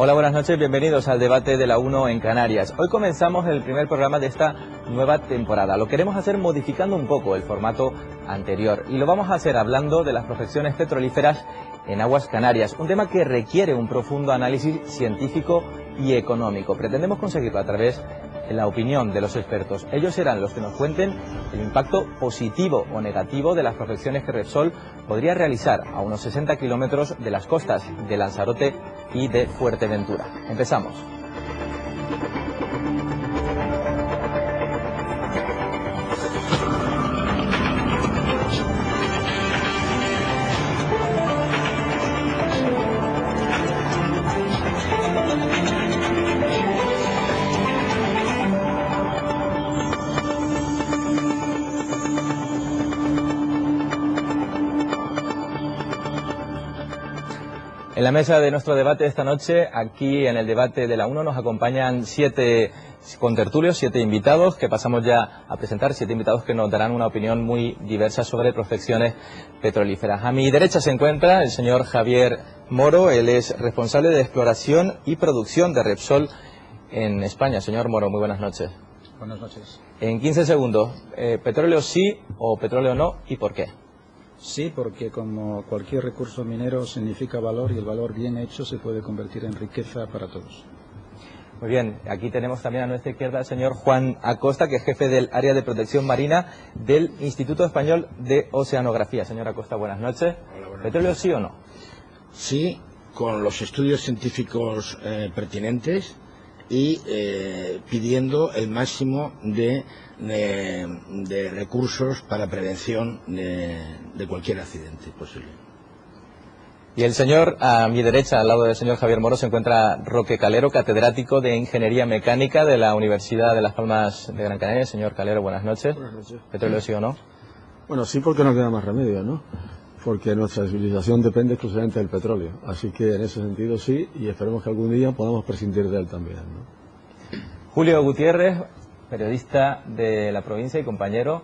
Hola, buenas noches, bienvenidos al debate de la 1 en Canarias. Hoy comenzamos el primer programa de esta nueva temporada. Lo queremos hacer modificando un poco el formato anterior y lo vamos a hacer hablando de las prospecciones petrolíferas en aguas canarias, un tema que requiere un profundo análisis científico y económico. Pretendemos conseguirlo a través de la opinión de los expertos. Ellos serán los que nos cuenten el impacto positivo o negativo de las prospecciones que Repsol podría realizar a unos 60 kilómetros de las costas de Lanzarote y de Fuerteventura. Empezamos. En la mesa de nuestro debate esta noche, aquí en el debate de la 1, nos acompañan 7 contertulios, 7 invitados, que pasamos ya a presentar, 7 invitados que nos darán una opinión muy diversa sobre prospecciones petrolíferas. A mi derecha se encuentra el señor Javier Moro, él es responsable de exploración y producción de Repsol en España. Señor Moro, muy buenas noches. Buenas noches. En 15 segundos, ¿petróleo sí o petróleo no y por qué? Sí, porque como cualquier recurso minero significa valor y el valor bien hecho se puede convertir en riqueza para todos. Muy bien, aquí tenemos también a nuestra izquierda al señor Juan Acosta, que es jefe del área de protección marina del Instituto Español de Oceanografía. Señor Acosta, buenas noches. Hola, ¿Petróleo sí o no? Sí, con los estudios científicos pertinentes y pidiendo el máximo de recursos para prevención de cualquier accidente posible. Y el señor, a mi derecha, al lado del señor Javier Moro, se encuentra Roque Calero, catedrático de Ingeniería Mecánica de la Universidad de Las Palmas de Gran Canaria. Señor Calero, buenas noches. Buenas noches. ¿Petróleo sí o no? Bueno, sí, porque no queda más remedio, ¿no? Porque nuestra civilización depende exclusivamente del petróleo. Así que en ese sentido sí, y esperemos que algún día podamos prescindir de él también, ¿no? Julio Gutiérrez, periodista de la provincia y compañero.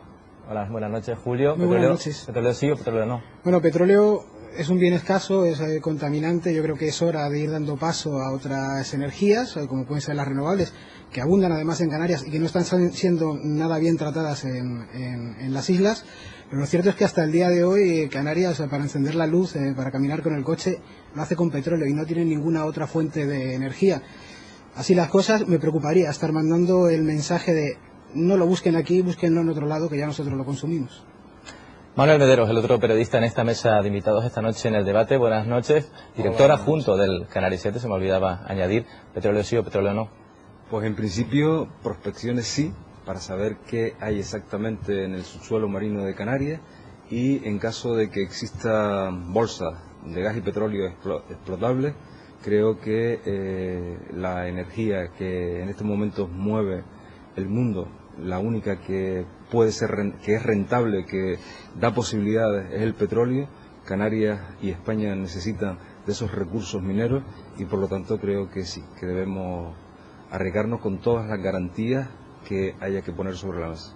Hola, buenas noches, Julio. Muy buenas noches. ¿Petróleo sí o petróleo no? Bueno, petróleo es un bien escaso, es contaminante. Yo creo que es hora de ir dando paso a otras energías, como pueden ser las renovables, que abundan además en Canarias y que no están siendo nada bien tratadas en las islas. Pero lo cierto es que hasta el día de hoy Canarias, para encender la luz, para caminar con el coche, lo hace con petróleo y no tiene ninguna otra fuente de energía. Así las cosas, me preocuparía estar mandando el mensaje de no lo busquen aquí, búsquenlo en otro lado, que ya nosotros lo consumimos. Manuel Mederos, el otro periodista en esta mesa de invitados esta noche en el debate. Buenas noches. Director adjunto del Canarias 7, se me olvidaba añadir. ¿Petróleo sí o petróleo no? Pues en principio, prospecciones sí, para saber qué hay exactamente en el subsuelo marino de Canarias, y en caso de que exista bolsas de gas y petróleo explotables, creo que la energía que en estos momentos mueve el mundo, la única que puede ser, que es rentable, que da posibilidades, es el petróleo. Canarias y España necesitan de esos recursos mineros y por lo tanto creo que sí, que debemos arriesgarnos con todas las garantías que haya que poner sobre la mesa.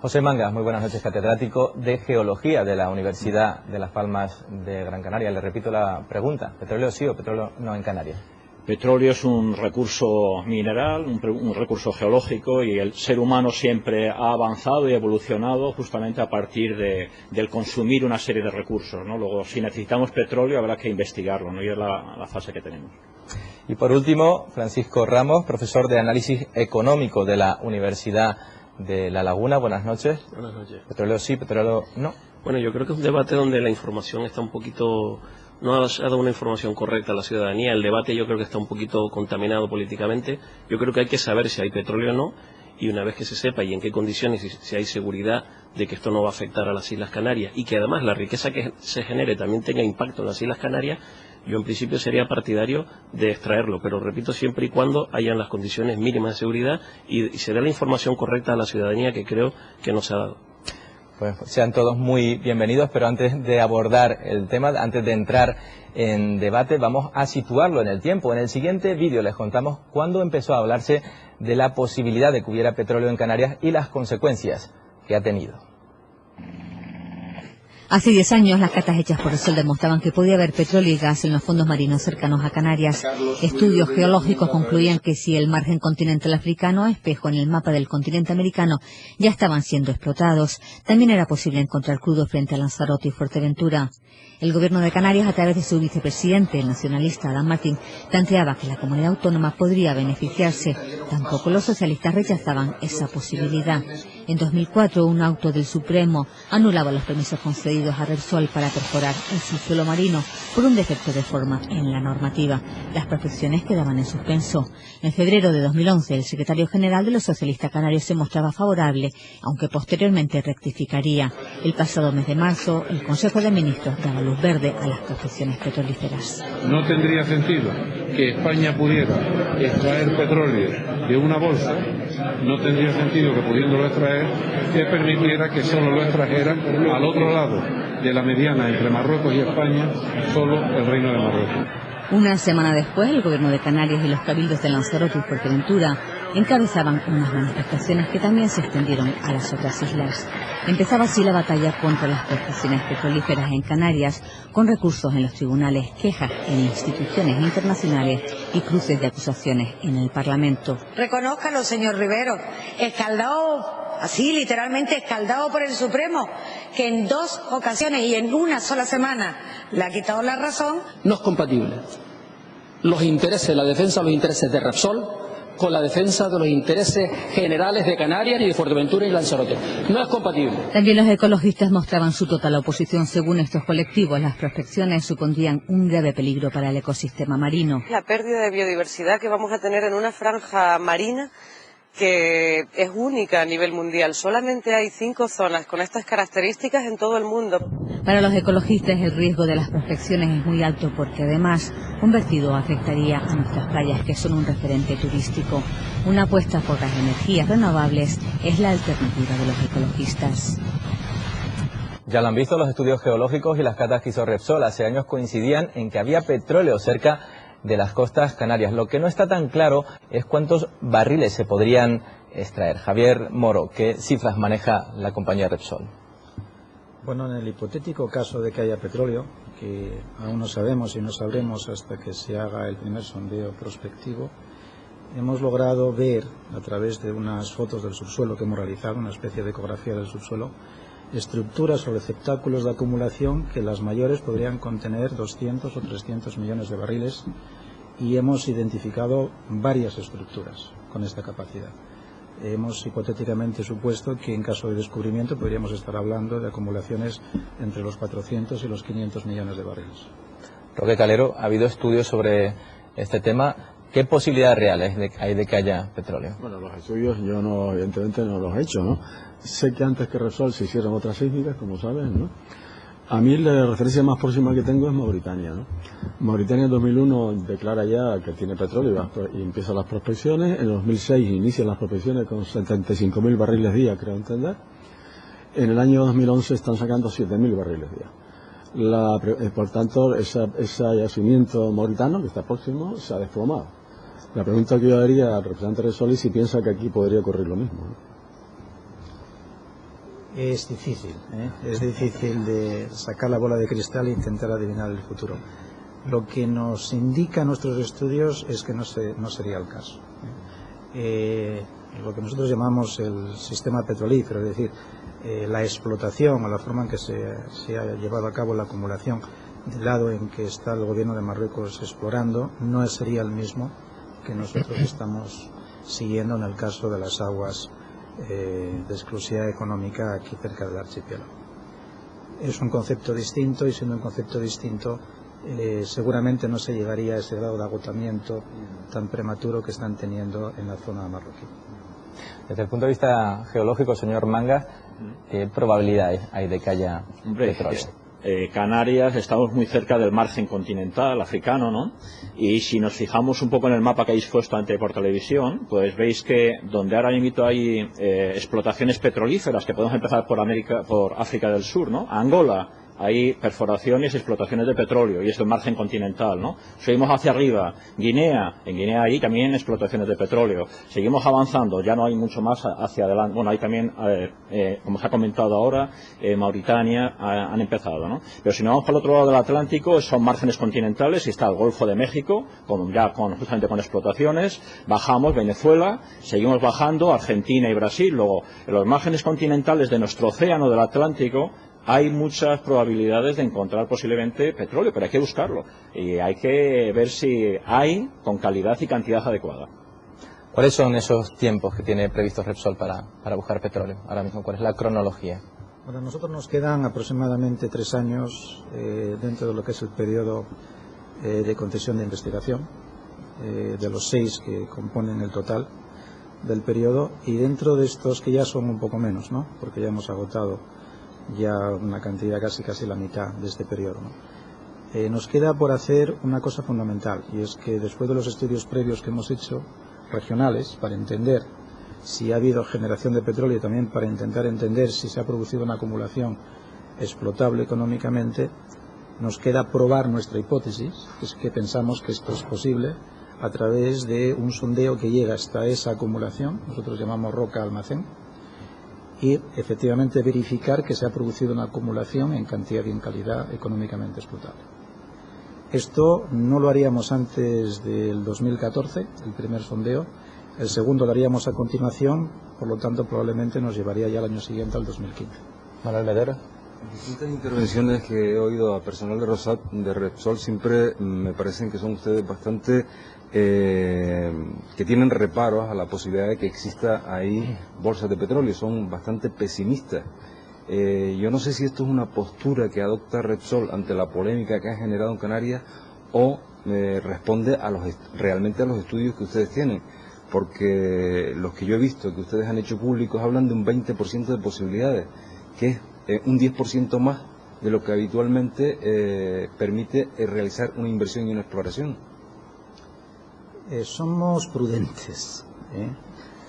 José Mangas, muy buenas noches, catedrático de Geología de la Universidad de Las Palmas de Gran Canaria. Le repito la pregunta, ¿petróleo sí o petróleo no en Canarias? Petróleo es un recurso mineral, un recurso geológico, y el ser humano siempre ha avanzado y evolucionado justamente a partir del consumir una serie de recursos, ¿no? Luego, si necesitamos petróleo, habrá que investigarlo, ¿no? Y es la fase que tenemos. Y por último, Francisco Ramos, profesor de Análisis Económico de la Universidad de La Laguna. Buenas noches. Buenas noches. ¿Petróleo sí, petróleo no? Bueno, yo creo que es un debate donde la información está un poquito... no ha dado una información correcta a la ciudadanía. El debate yo creo que está un poquito contaminado políticamente. Yo creo que hay que saber si hay petróleo o no, y una vez que se sepa y en qué condiciones, y si hay seguridad de que esto no va a afectar a las Islas Canarias y que además la riqueza que se genere también tenga impacto en las Islas Canarias, yo en principio sería partidario de extraerlo, pero repito, siempre y cuando hayan las condiciones mínimas de seguridad y se dé la información correcta a la ciudadanía, que creo que no se ha dado. Pues sean todos muy bienvenidos, pero antes de abordar el tema, antes de entrar en debate, vamos a situarlo en el tiempo. En el siguiente vídeo les contamos cuándo empezó a hablarse de la posibilidad de que hubiera petróleo en Canarias y las consecuencias que ha tenido. Hace 10 años, las cartas hechas por Repsol demostraban que podía haber petróleo y gas en los fondos marinos cercanos a Canarias. Estudios geológicos concluían que si el margen continental africano, espejo en el mapa del continente americano, ya estaban siendo explotados, también era posible encontrar crudo frente a Lanzarote y Fuerteventura. El Gobierno de Canarias, a través de su vicepresidente, el nacionalista Adán Martín, planteaba que la comunidad autónoma podría beneficiarse. Tampoco los socialistas rechazaban esa posibilidad. En 2004, un auto del Supremo anulaba los permisos concedidos a Repsol para perforar el subsuelo marino por un defecto de forma en la normativa. Las prospecciones quedaban en suspenso. En febrero de 2011, el secretario general de los socialistas canarios se mostraba favorable, aunque posteriormente rectificaría. El pasado mes de marzo, el Consejo de Ministros daba luz verde a las prospecciones petrolíferas. No tendría sentido que España pudiera extraer petróleo de una bolsa, no tendría sentido que pudiéndolo extraer, que permitiera que solo lo extrajera al otro lado de la mediana entre Marruecos y España, solo el Reino de Marruecos. Una semana después, el Gobierno de Canarias y los cabildos de Lanzarote y Fuerteventura encabezaban unas manifestaciones que también se extendieron a las otras islas. Empezaba así la batalla contra las prospecciones petrolíferas en Canarias, con recursos en los tribunales, quejas en instituciones internacionales y cruces de acusaciones en el Parlamento. Reconózcalo, señor Rivero, escaldado, así literalmente escaldado por el Supremo, que en 2 ocasiones y en una sola semana le ha quitado la razón. No es compatible los intereses, la defensa de los intereses de Repsol con la defensa de los intereses generales de Canarias y de Fuerteventura y Lanzarote. No es compatible. También los ecologistas mostraban su total oposición. Según estos colectivos, las prospecciones supondrían un grave peligro para el ecosistema marino. La pérdida de biodiversidad que vamos a tener en una franja marina que es única a nivel mundial. Solamente hay 5 zonas con estas características en todo el mundo. Para los ecologistas el riesgo de las prospecciones es muy alto porque además un vertido afectaría a nuestras playas, que son un referente turístico. Una apuesta por las energías renovables es la alternativa de los ecologistas. Ya lo han visto los estudios geológicos y las catas que hizo Repsol. Hace años coincidían en que había petróleo cerca de las costas canarias. Lo que no está tan claro es cuántos barriles se podrían extraer. Javier Moro, ¿qué cifras maneja la compañía Repsol? Bueno, en el hipotético caso de que haya petróleo, que aún no sabemos y no sabremos hasta que se haga el primer sondeo prospectivo, hemos logrado ver a través de unas fotos del subsuelo que hemos realizado, una especie de ecografía del subsuelo, estructuras o receptáculos de acumulación que las mayores podrían contener 200 o 300 millones de barriles, y hemos identificado varias estructuras con esta capacidad. Hemos hipotéticamente supuesto que en caso de descubrimiento podríamos estar hablando de acumulaciones entre los 400 y los 500 millones de barriles. Roque Calero, ha habido estudios sobre este tema. ¿Qué posibilidades reales hay de que haya petróleo? Bueno, los estudios yo no, evidentemente no los he hecho, ¿no? Sé que antes que Repsol se hicieron otras sísmicas, como saben, ¿no? A mí la referencia más próxima que tengo es Mauritania, ¿no? Mauritania en 2001 declara ya que tiene petróleo y empieza las prospecciones. En 2006 inician las prospecciones con 75.000 barriles día, creo entender. En el año 2011 están sacando 7.000 barriles día. Por tanto, ese yacimiento mauritano, que está próximo, se ha desplomado. La pregunta que yo haría al representante de Repsol es si piensa que aquí podría ocurrir lo mismo, ¿no? Es difícil de sacar la bola de cristal e intentar adivinar el futuro. Lo que nos indica nuestros estudios es que no sería el caso. Lo que nosotros llamamos el sistema petrolífero, es decir, la explotación o la forma en que se ha llevado a cabo la acumulación del lado en que está el gobierno de Marruecos explorando, no sería el mismo que nosotros estamos siguiendo en el caso de las aguas de exclusividad económica aquí cerca del archipiélago. Es un concepto distinto, y siendo un concepto distinto seguramente no se llegaría a ese grado de agotamiento tan prematuro que están teniendo en la zona marroquí. Desde el punto de vista geológico, señor Mangas, ¿qué probabilidades hay de que haya petróleo? Canarias, estamos muy cerca del margen continental africano, ¿no? Y si nos fijamos un poco en el mapa que habéis puesto ante por televisión, pues veis que donde ahora mismo hay explotaciones petrolíferas, que podemos empezar por África del Sur, ¿no? Angola, hay perforaciones y explotaciones de petróleo, y es el margen continental, ¿no? Seguimos hacia arriba, Guinea, en Guinea hay también explotaciones de petróleo. Seguimos avanzando, ya no hay mucho más hacia adelante. Bueno, hay también, como se ha comentado ahora, Mauritania han empezado, ¿no? Pero si nos vamos para el otro lado del Atlántico, son márgenes continentales, y está el Golfo de México, justamente con explotaciones, bajamos Venezuela, seguimos bajando Argentina y Brasil. Luego, en los márgenes continentales de nuestro océano del Atlántico hay muchas probabilidades de encontrar posiblemente petróleo, pero hay que buscarlo y hay que ver si hay con calidad y cantidad adecuada. ¿Cuáles son esos tiempos que tiene previsto Repsol para buscar petróleo ahora mismo? ¿Cuál es la cronología? Bueno, a nosotros nos quedan aproximadamente 3 años dentro de lo que es el periodo de concesión de investigación, de los 6 que componen el total del periodo, y dentro de estos, que ya son un poco menos, ¿no? Porque ya hemos agotado ya una cantidad casi la mitad de este periodo, ¿no? Nos queda por hacer una cosa fundamental, y es que después de los estudios previos que hemos hecho, regionales, para entender si ha habido generación de petróleo y también para intentar entender si se ha producido una acumulación explotable económicamente, nos queda probar nuestra hipótesis, que es que pensamos que esto es posible a través de un sondeo que llega hasta esa acumulación, nosotros llamamos roca almacén, y efectivamente verificar que se ha producido una acumulación en cantidad y en calidad económicamente explotable. Esto no lo haríamos antes del 2014, el primer sondeo, el segundo lo haríamos a continuación, por lo tanto probablemente nos llevaría ya al año siguiente, al 2015. Manuel Medero. Las distintas intervenciones que he oído a personal de Repsol siempre me parecen que son ustedes bastante que tienen reparos a la posibilidad de que exista ahí bolsas de petróleo, son bastante pesimistas. Yo no sé si esto es una postura que adopta Repsol ante la polémica que ha generado en Canarias o responde realmente a los estudios que ustedes tienen, porque los que yo he visto que ustedes han hecho públicos hablan de un 20% de posibilidades, que es un 10% más de lo que habitualmente permite realizar una inversión y una exploración. Somos prudentes,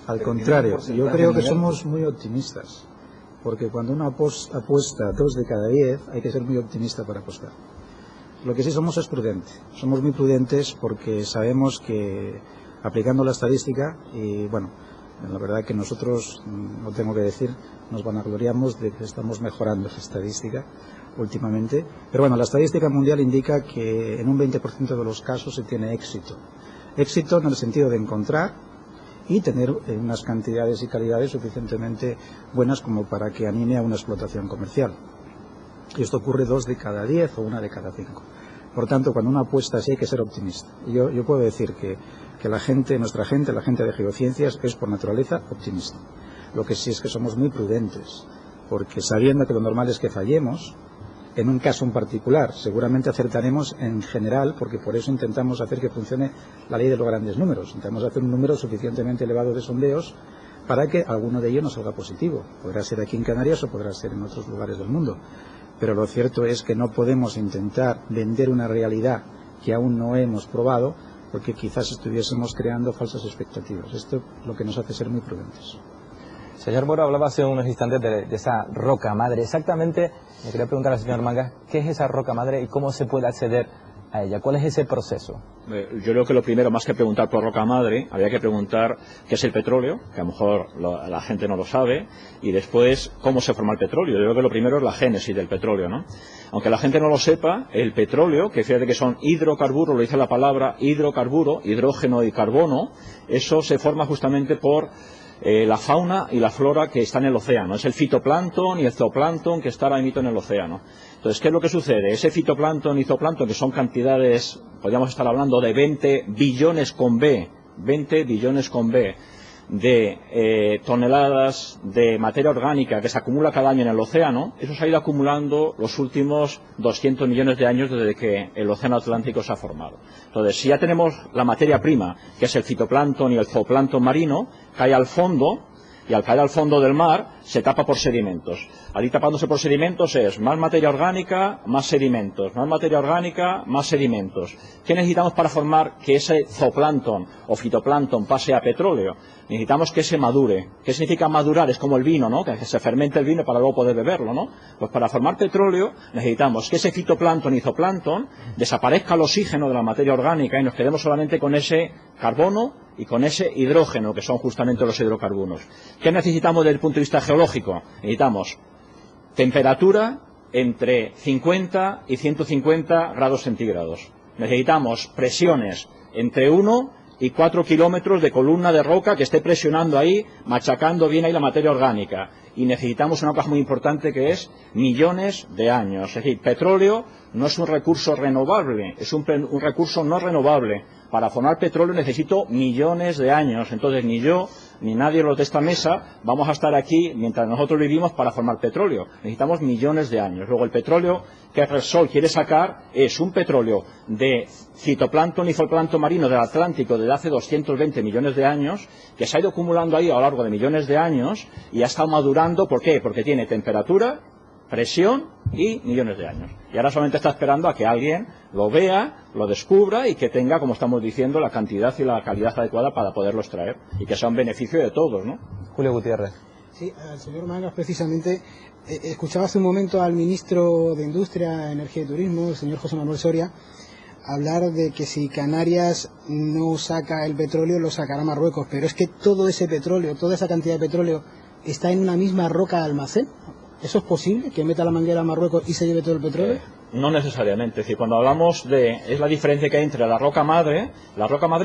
al contrario, yo creo que somos muy optimistas, porque cuando uno apuesta 2 de cada 10 hay que ser muy optimista para apostar. Lo que sí somos es prudente, somos muy prudentes porque sabemos que aplicando la estadística, y bueno, la verdad que nosotros, no tengo que decir, nos vanagloriamos de que estamos mejorando esa estadística últimamente, pero bueno, la estadística mundial indica que en un 20% de los casos se tiene éxito. Éxito en el sentido de encontrar y tener unas cantidades y calidades suficientemente buenas como para que anime a una explotación comercial. Y esto ocurre 2 de cada 10 o 1 de cada 5. Por tanto, cuando uno apuesta así hay que ser optimista. Yo puedo decir que la gente de geociencias es por naturaleza optimista. Lo que sí es que somos muy prudentes, porque sabiendo que lo normal es que fallemos, en un caso en particular seguramente acertaremos en general, porque por eso intentamos hacer que funcione la ley de los grandes números. Intentamos hacer un número suficientemente elevado de sondeos para que alguno de ellos nos salga positivo. Podrá ser aquí en Canarias o podrá ser en otros lugares del mundo. Pero lo cierto es que no podemos intentar vender una realidad que aún no hemos probado, porque quizás estuviésemos creando falsas expectativas. Esto es lo que nos hace ser muy prudentes. Señor Moro, hablaba hace unos instantes de esa roca madre. Exactamente, le quería preguntar al señor Mangas, ¿qué es esa roca madre y cómo se puede acceder a ella? ¿Cuál es ese proceso? Yo creo que lo primero, más que preguntar por roca madre, habría que preguntar qué es el petróleo, que a lo mejor la gente no lo sabe, y después cómo se forma el petróleo. Yo creo que lo primero es la génesis del petróleo, ¿no? Aunque la gente no lo sepa, el petróleo, que fíjate que son hidrocarburos, lo dice la palabra hidrocarburo, hidrógeno y carbono, eso se forma justamente por la fauna y la flora que está en el océano. Es el fitoplancton y el zooplancton que está ahora mismo en el océano. Entonces, ¿qué es lo que sucede? Ese fitoplancton y zooplancton, que son cantidades, podríamos estar hablando de 20 billones con B, de toneladas de materia orgánica que se acumula cada año en el océano, eso se ha ido acumulando los últimos 200 millones de años desde que el océano Atlántico se ha formado. Entonces, si ya tenemos la materia prima, que es el fitoplancton y el zooplancton marino, cae al fondo, y al caer al fondo del mar se tapa por sedimentos. Allí tapándose por sedimentos es más materia orgánica, más sedimentos, más materia orgánica, más sedimentos. ¿Qué necesitamos para formar que ese zooplancton o fitoplancton pase a petróleo? Necesitamos que se madure. ¿Qué significa madurar? Es como el vino, ¿no? Que se fermente el vino para luego poder beberlo, ¿no? Pues para formar petróleo necesitamos que ese fitoplancton y zooplancton desaparezca el oxígeno de la materia orgánica y nos quedemos solamente con ese carbono y con ese hidrógeno, que son justamente los hidrocarburos. ¿Qué necesitamos desde el punto de vista geológico? Necesitamos temperatura entre 50 y 150 grados centígrados. Necesitamos presiones entre 1 y 4 kilómetros de columna de roca que esté presionando ahí, machacando bien ahí la materia orgánica. Y necesitamos una cosa muy importante que es millones de años. Es decir, petróleo no es un recurso renovable, es un recurso no renovable. Para formar petróleo necesito millones de años. Entonces ni yo ni nadie de los de esta mesa vamos a estar aquí mientras nosotros vivimos para formar petróleo. Necesitamos millones de años. Luego el petróleo que Repsol quiere sacar es un petróleo de fitoplancton y zooplancton marino del Atlántico desde hace 220 millones de años, que se ha ido acumulando ahí a lo largo de millones de años y ha estado madurando. ¿Por qué? Porque tiene temperatura, presión y millones de años. Y ahora solamente está esperando a que alguien lo vea, lo descubra y que tenga, como estamos diciendo, la cantidad y la calidad adecuada para poderlo extraer y que sea un beneficio de todos, ¿no? Julio Gutiérrez. Sí, al señor Mangas, precisamente, escuchaba hace un momento al ministro de Industria, Energía y Turismo, el señor José Manuel Soria, hablar de que si Canarias no saca el petróleo, lo sacará Marruecos, pero es que todo ese petróleo, toda esa cantidad de petróleo está en una misma roca de almacén. ¿Eso es posible, que meta la manguera a Marruecos y se lleve todo el petróleo? No necesariamente. Es decir, cuando hablamos es la diferencia que hay entre la roca madre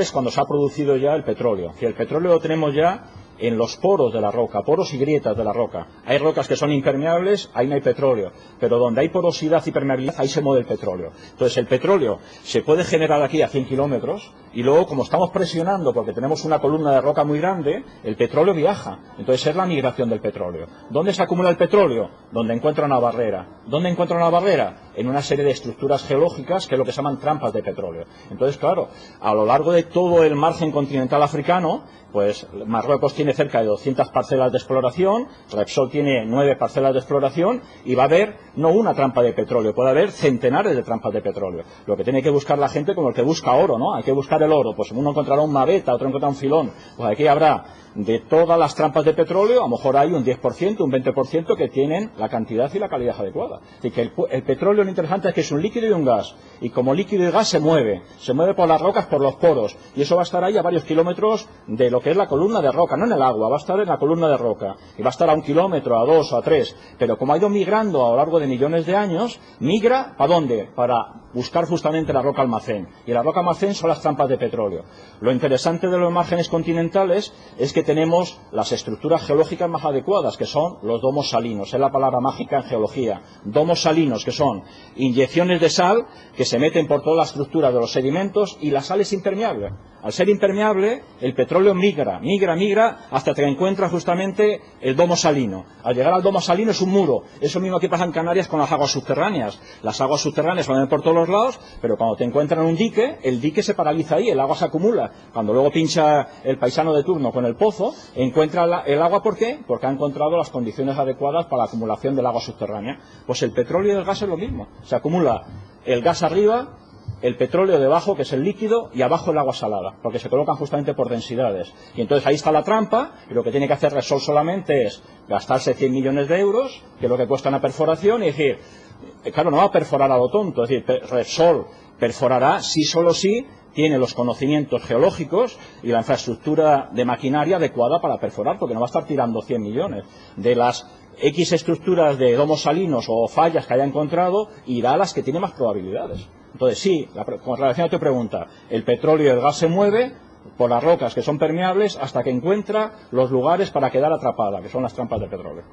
es cuando se ha producido ya el petróleo. Si el petróleo lo tenemos ya en los poros de la roca, poros y grietas de la roca. Hay rocas que son impermeables, ahí no hay petróleo, pero donde hay porosidad y permeabilidad, ahí se mueve el petróleo. Entonces el petróleo se puede generar aquí a 100 kilómetros y luego, como estamos presionando porque tenemos una columna de roca muy grande, el petróleo viaja. Entonces es la migración del petróleo. ¿Dónde se acumula el petróleo? Donde encuentra una barrera. ¿Dónde encuentra una barrera? En una serie de estructuras geológicas que es lo que se llaman trampas de petróleo. Entonces, claro, a lo largo de todo el margen continental africano, pues Marruecos tiene cerca de 200 parcelas de exploración, Repsol tiene 9 parcelas de exploración y va a haber no una trampa de petróleo, puede haber centenares de trampas de petróleo. Lo que tiene que buscar la gente como el que busca oro, ¿no? Hay que buscar el oro, pues uno encontrará un maveta, otro encontrará un filón, pues aquí habrá de todas las trampas de petróleo, a lo mejor hay un 10%, un 20% que tienen la cantidad y la calidad adecuada. Así que el petróleo, lo interesante es que es un líquido y un gas, y como líquido y gas se mueve por las rocas, por los poros, y eso va a estar ahí a varios kilómetros de lo que es la columna de roca, no en el agua, va a estar en la columna de roca, y va a estar a 1 kilómetro, a 2 o a 3, pero como ha ido migrando a lo largo de millones de años, migra ¿para dónde? Para buscar justamente la roca almacén, y la roca almacén son las trampas de petróleo. Lo interesante de los márgenes continentales es que tenemos las estructuras geológicas más adecuadas, que son los domos salinos, es la palabra mágica en geología. Domos salinos, que son inyecciones de sal que se meten por toda la estructura de los sedimentos, y la sal es impermeable. Al ser impermeable, el petróleo migra hasta que encuentra justamente el domo salino. Al llegar al domo salino es un muro. Eso mismo que pasa en Canarias con las aguas subterráneas. Las aguas subterráneas van por todos los lados, pero cuando te encuentran un dique, el dique se paraliza ahí, el agua se acumula. Cuando luego pincha el paisano de turno con el pozo, encuentra el agua. ¿Por qué? Porque ha encontrado las condiciones adecuadas para la acumulación del agua subterránea. Pues el petróleo y el gas es lo mismo. Se acumula el gas arriba, el petróleo debajo, que es el líquido, y abajo el agua salada, porque se colocan justamente por densidades. Y entonces ahí está la trampa, y lo que tiene que hacer Repsol solamente es gastarse 100 millones de euros, que es lo que cuesta una perforación, y decir, claro, no va a perforar a lo tonto, es decir, Repsol perforará si solo si tiene los conocimientos geológicos y la infraestructura de maquinaria adecuada para perforar, porque no va a estar tirando 100 millones. De las X estructuras de domos salinos o fallas que haya encontrado, irá a las que tiene más probabilidades. Entonces sí, con relación a tu pregunta, el petróleo y el gas se mueve por las rocas que son permeables hasta que encuentra los lugares para quedar atrapada, que son las trampas de petróleo.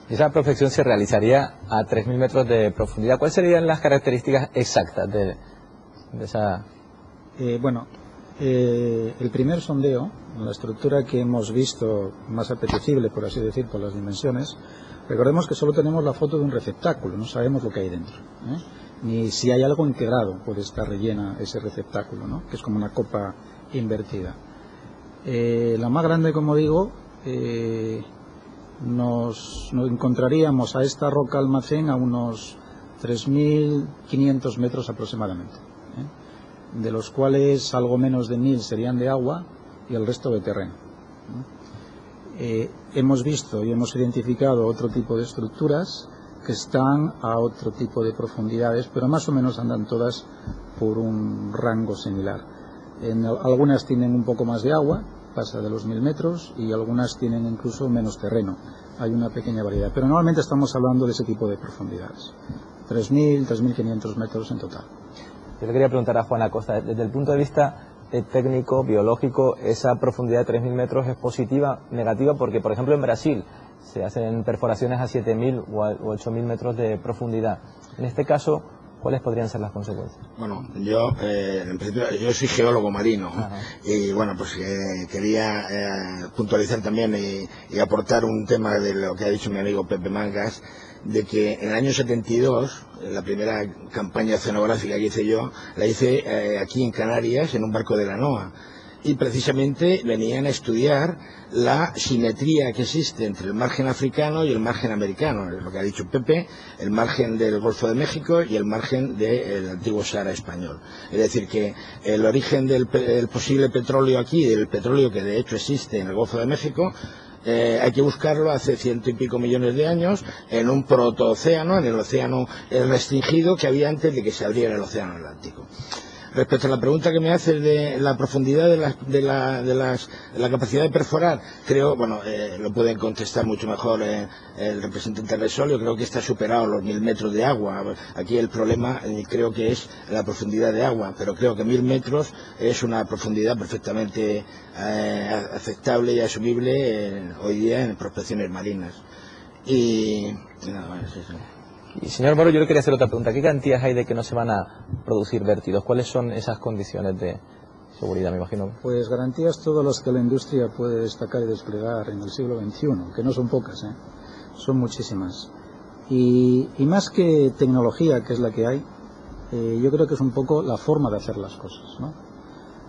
Esa prospección se realizaría a 3.000 metros de profundidad. ¿Cuáles serían las características exactas de esa...? El primer sondeo, la estructura que hemos visto más apetecible, por así decir, por las dimensiones, recordemos que solo tenemos la foto de un receptáculo, no sabemos lo que hay dentro, ni si hay algo integrado, puede estar rellena ese receptáculo, ¿no? Que es como una copa invertida. La más grande, como digo, nos encontraríamos a esta roca almacén a unos 3.500 metros aproximadamente, de los cuales algo menos de 1.000 serían de agua y el resto de terreno. Hemos visto y hemos identificado otro tipo de estructuras que están a otro tipo de profundidades, pero más o menos andan todas por un rango similar. Algunas tienen un poco más de agua, pasa de los 1.000 metros, y algunas tienen incluso menos terreno. Hay una pequeña variedad, pero normalmente estamos hablando de ese tipo de profundidades. 3.000, 3.500 metros en total. Yo le quería preguntar a Juan Acosta, desde el punto de vista técnico, biológico, ¿esa profundidad de 3.000 metros es positiva, negativa? Porque, por ejemplo, en Brasil se hacen perforaciones a 7.000 o 8.000 metros de profundidad. En este caso, ¿cuáles podrían ser las consecuencias? Bueno, yo en principio yo soy geólogo marino. Ajá. Y bueno, pues quería puntualizar también y aportar un tema de lo que ha dicho mi amigo Pepe Mangas, de que en el año 72, la primera campaña oceanográfica que hice yo, la hice aquí en Canarias, en un barco de la NOAA. Y precisamente venían a estudiar la simetría que existe entre el margen africano y el margen americano, es lo que ha dicho Pepe, el margen del Golfo de México y el margen del antiguo Sahara español. Es decir, que el origen del posible petróleo aquí, del petróleo que de hecho existe en el Golfo de México, hay que buscarlo hace 100 y pico millones de años en un protocéano, en el océano restringido que había antes de que se abriera el océano Atlántico. Respecto a la pregunta que me haces de la profundidad de la capacidad de perforar, creo, bueno, lo pueden contestar mucho mejor el representante de Repsol. Yo creo que está superado los 1.000 metros de agua. Aquí el problema creo que es la profundidad de agua, pero creo que 1.000 metros es una profundidad perfectamente aceptable y asumible hoy día en prospecciones marinas. Y nada más eso. Y señor Moro, yo le quería hacer otra pregunta. ¿Qué garantías hay de que no se van a producir vértidos? ¿Cuáles son esas condiciones de seguridad, me imagino? Pues garantías todas las que la industria puede destacar y desplegar en el siglo XXI, que no son pocas, son muchísimas. Y más que tecnología, que es la que hay, yo creo que es un poco la forma de hacer las cosas, ¿no?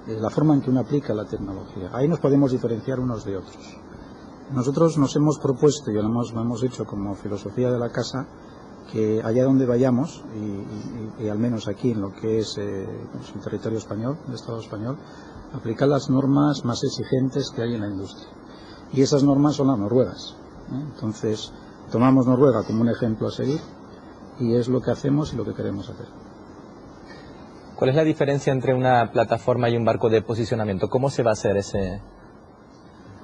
La forma en que uno aplica la tecnología. Ahí nos podemos diferenciar unos de otros. Nosotros nos hemos propuesto, y lo hemos hecho como filosofía de la casa, que allá donde vayamos, y al menos aquí en lo que es el territorio español, el Estado español, aplicar las normas más exigentes que hay en la industria. Y esas normas son las noruegas. Entonces, tomamos Noruega como un ejemplo a seguir, y es lo que hacemos y lo que queremos hacer. ¿Cuál es la diferencia entre una plataforma y un barco de posicionamiento? ¿Cómo se va a hacer ese...?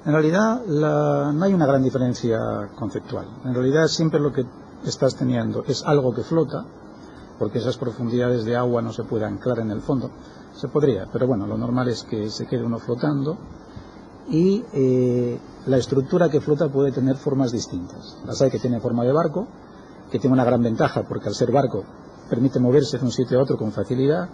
En realidad, no hay una gran diferencia conceptual. En realidad, siempre lo que estás teniendo es algo que flota, porque esas profundidades de agua no se puede anclar en el fondo. Se podría, pero bueno, lo normal es que se quede uno flotando, y la estructura que flota puede tener formas distintas. Las hay que tienen forma de barco, que tiene una gran ventaja porque al ser barco permite moverse de un sitio a otro con facilidad,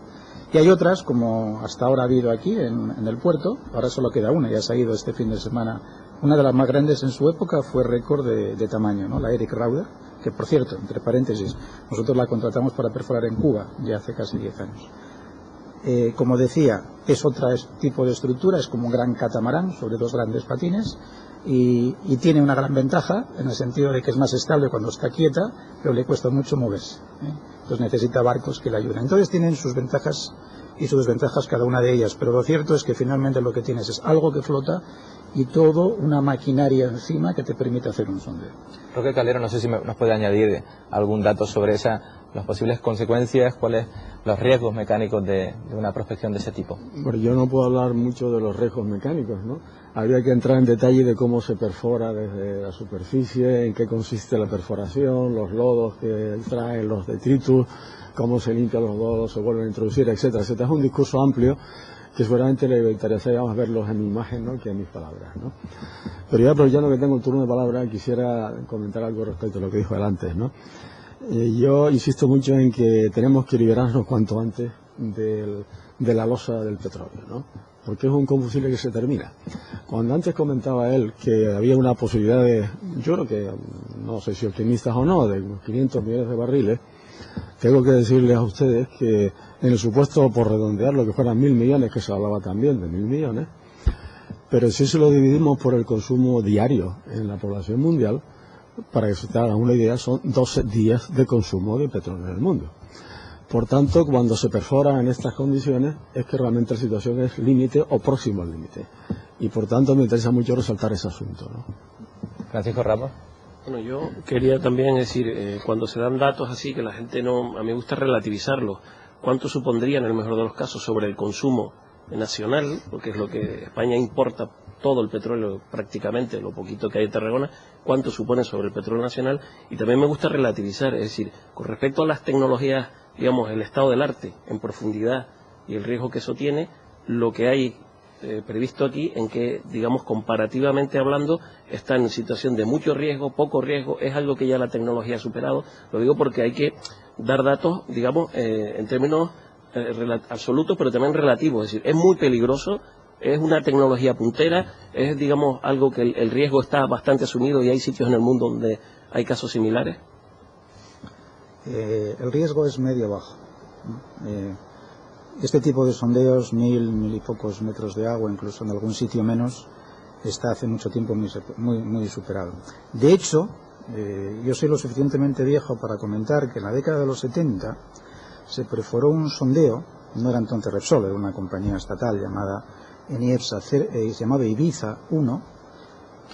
y hay otras, como hasta ahora ha habido aquí en el puerto. Ahora solo queda una, ya se ha ido este fin de semana. Una de las más grandes en su época fue récord de tamaño, ¿no? La Eric Rauder, que por cierto, entre paréntesis, nosotros la contratamos para perforar en Cuba ya hace casi 10 años. Como decía, es otro tipo de estructura, es como un gran catamarán sobre dos grandes patines, y tiene una gran ventaja en el sentido de que es más estable cuando está quieta, pero le cuesta mucho moverse, Entonces necesita barcos que le ayuden. Entonces tienen sus ventajas y sus desventajas cada una de ellas, pero lo cierto es que finalmente lo que tienes es algo que flota y todo una maquinaria encima que te permite hacer un sondeo. Roque Calero, no sé si nos puede añadir algún dato sobre las posibles consecuencias, cuáles los riesgos mecánicos de una prospección de ese tipo. Bueno, yo no puedo hablar mucho de los riesgos mecánicos, ¿no? Habría que entrar en detalle de cómo se perfora desde la superficie, en qué consiste la perforación, los lodos que traen, los detritus, cómo se limpian los lodos, se vuelven a introducir, etcétera, etcétera. Es un discurso amplio que seguramente le interesaría más verlos en mi imagen, ¿no?, que en mis palabras, ¿no? Pero ya aprovechando que tengo el turno de palabra, quisiera comentar algo respecto a lo que dijo él antes, ¿no? Yo insisto mucho en que tenemos que liberarnos cuanto antes de la losa del petróleo, ¿no? Porque es un combustible que se termina. Cuando antes comentaba él que había una posibilidad de, yo creo que, no sé si optimistas o no, de unos 500 millones de barriles, tengo que decirles a ustedes que en el supuesto, por redondear, lo que fueran 1.000 millones, que se hablaba también de 1.000 millones, pero sí se lo dividimos por el consumo diario en la población mundial, para que se te hagan una idea, son 12 días de consumo de petróleo en el mundo. Por tanto, cuando se perforan en estas condiciones, es que realmente la situación es límite o próximo al límite. Y por tanto me interesa mucho resaltar ese asunto, ¿no? Francisco Ramos. Bueno, yo quería también decir, cuando se dan datos así, que la gente no, a mí me gusta relativizarlos, ¿cuánto supondría en el mejor de los casos sobre el consumo nacional? Porque es lo que España importa, todo el petróleo prácticamente, lo poquito que hay de Tarragona, ¿cuánto supone sobre el petróleo nacional? Y también me gusta relativizar, es decir, con respecto a las tecnologías, digamos, el estado del arte en profundidad y el riesgo que eso tiene, lo que hay previsto aquí, en que, digamos, comparativamente hablando, está en situación de mucho riesgo, poco riesgo, es algo que ya la tecnología ha superado. Lo digo porque hay que dar datos, digamos, en términos absolutos, pero también relativos. Es decir, es muy peligroso, es una tecnología puntera, es, digamos, algo que el riesgo está bastante asumido y hay sitios en el mundo donde hay casos similares. El riesgo es medio-bajo. Este tipo de sondeos, 1000 y pocos metros de agua, incluso en algún sitio menos, está hace mucho tiempo muy superado. De hecho, yo soy lo suficientemente viejo para comentar que en la década de los 70 se perforó un sondeo, no era entonces Repsol, era una compañía estatal llamada ENIEPSA, se llamaba Ibiza 1,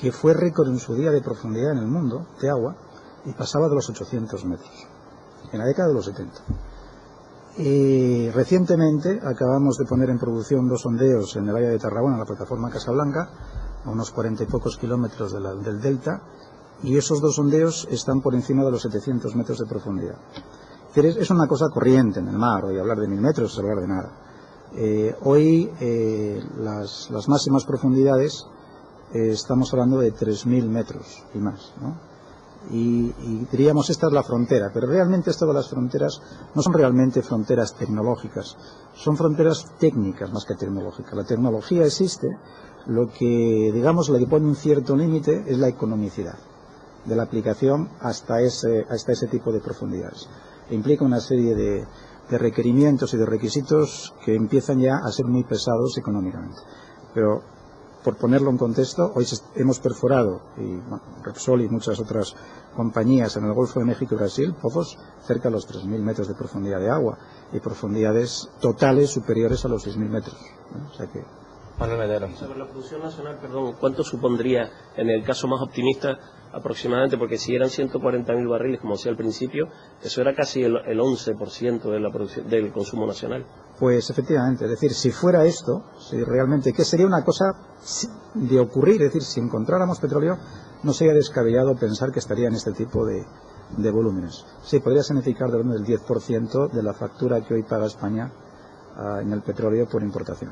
que fue récord en su día de profundidad en el mundo, de agua, y pasaba de los 800 metros, en la década de los 70. Y recientemente acabamos de poner en producción 2 sondeos en el área de Tarragona, en la plataforma Casablanca, a unos 40 y pocos kilómetros del delta, y esos 2 sondeos están por encima de los 700 metros de profundidad. Es una cosa corriente en el mar, hoy hablar de 1000 metros es hablar de nada. Hoy las máximas profundidades estamos hablando de 3000 metros y más, ¿no? Y diríamos esta es la frontera, pero realmente esto de las fronteras no son realmente fronteras tecnológicas, son fronteras técnicas más que tecnológicas. La tecnología existe, lo que, digamos, le pone un cierto límite es la economicidad de la aplicación hasta ese tipo de profundidades. Implica una serie de requerimientos y de requisitos que empiezan ya a ser muy pesados económicamente. Pero, por ponerlo en contexto, hoy hemos perforado, Repsol y muchas otras compañías en el Golfo de México y Brasil, pozos cerca de los 3000 metros de profundidad de agua y profundidades totales superiores a los 6000 metros, ¿no? O sea que... Manuel Medero. Sobre la producción nacional, perdón, ¿cuánto supondría en el caso más optimista aproximadamente? Porque si eran 140.000 barriles, como decía al principio, eso era casi el 11% de la producción, del consumo nacional. Pues efectivamente, es decir, si fuera esto, si realmente, ¿qué sería una cosa de ocurrir? Es decir, si encontráramos petróleo, no sería descabellado pensar que estaría en este tipo de volúmenes. Sí, podría significar del 10% de la factura que hoy paga España en el petróleo por importación.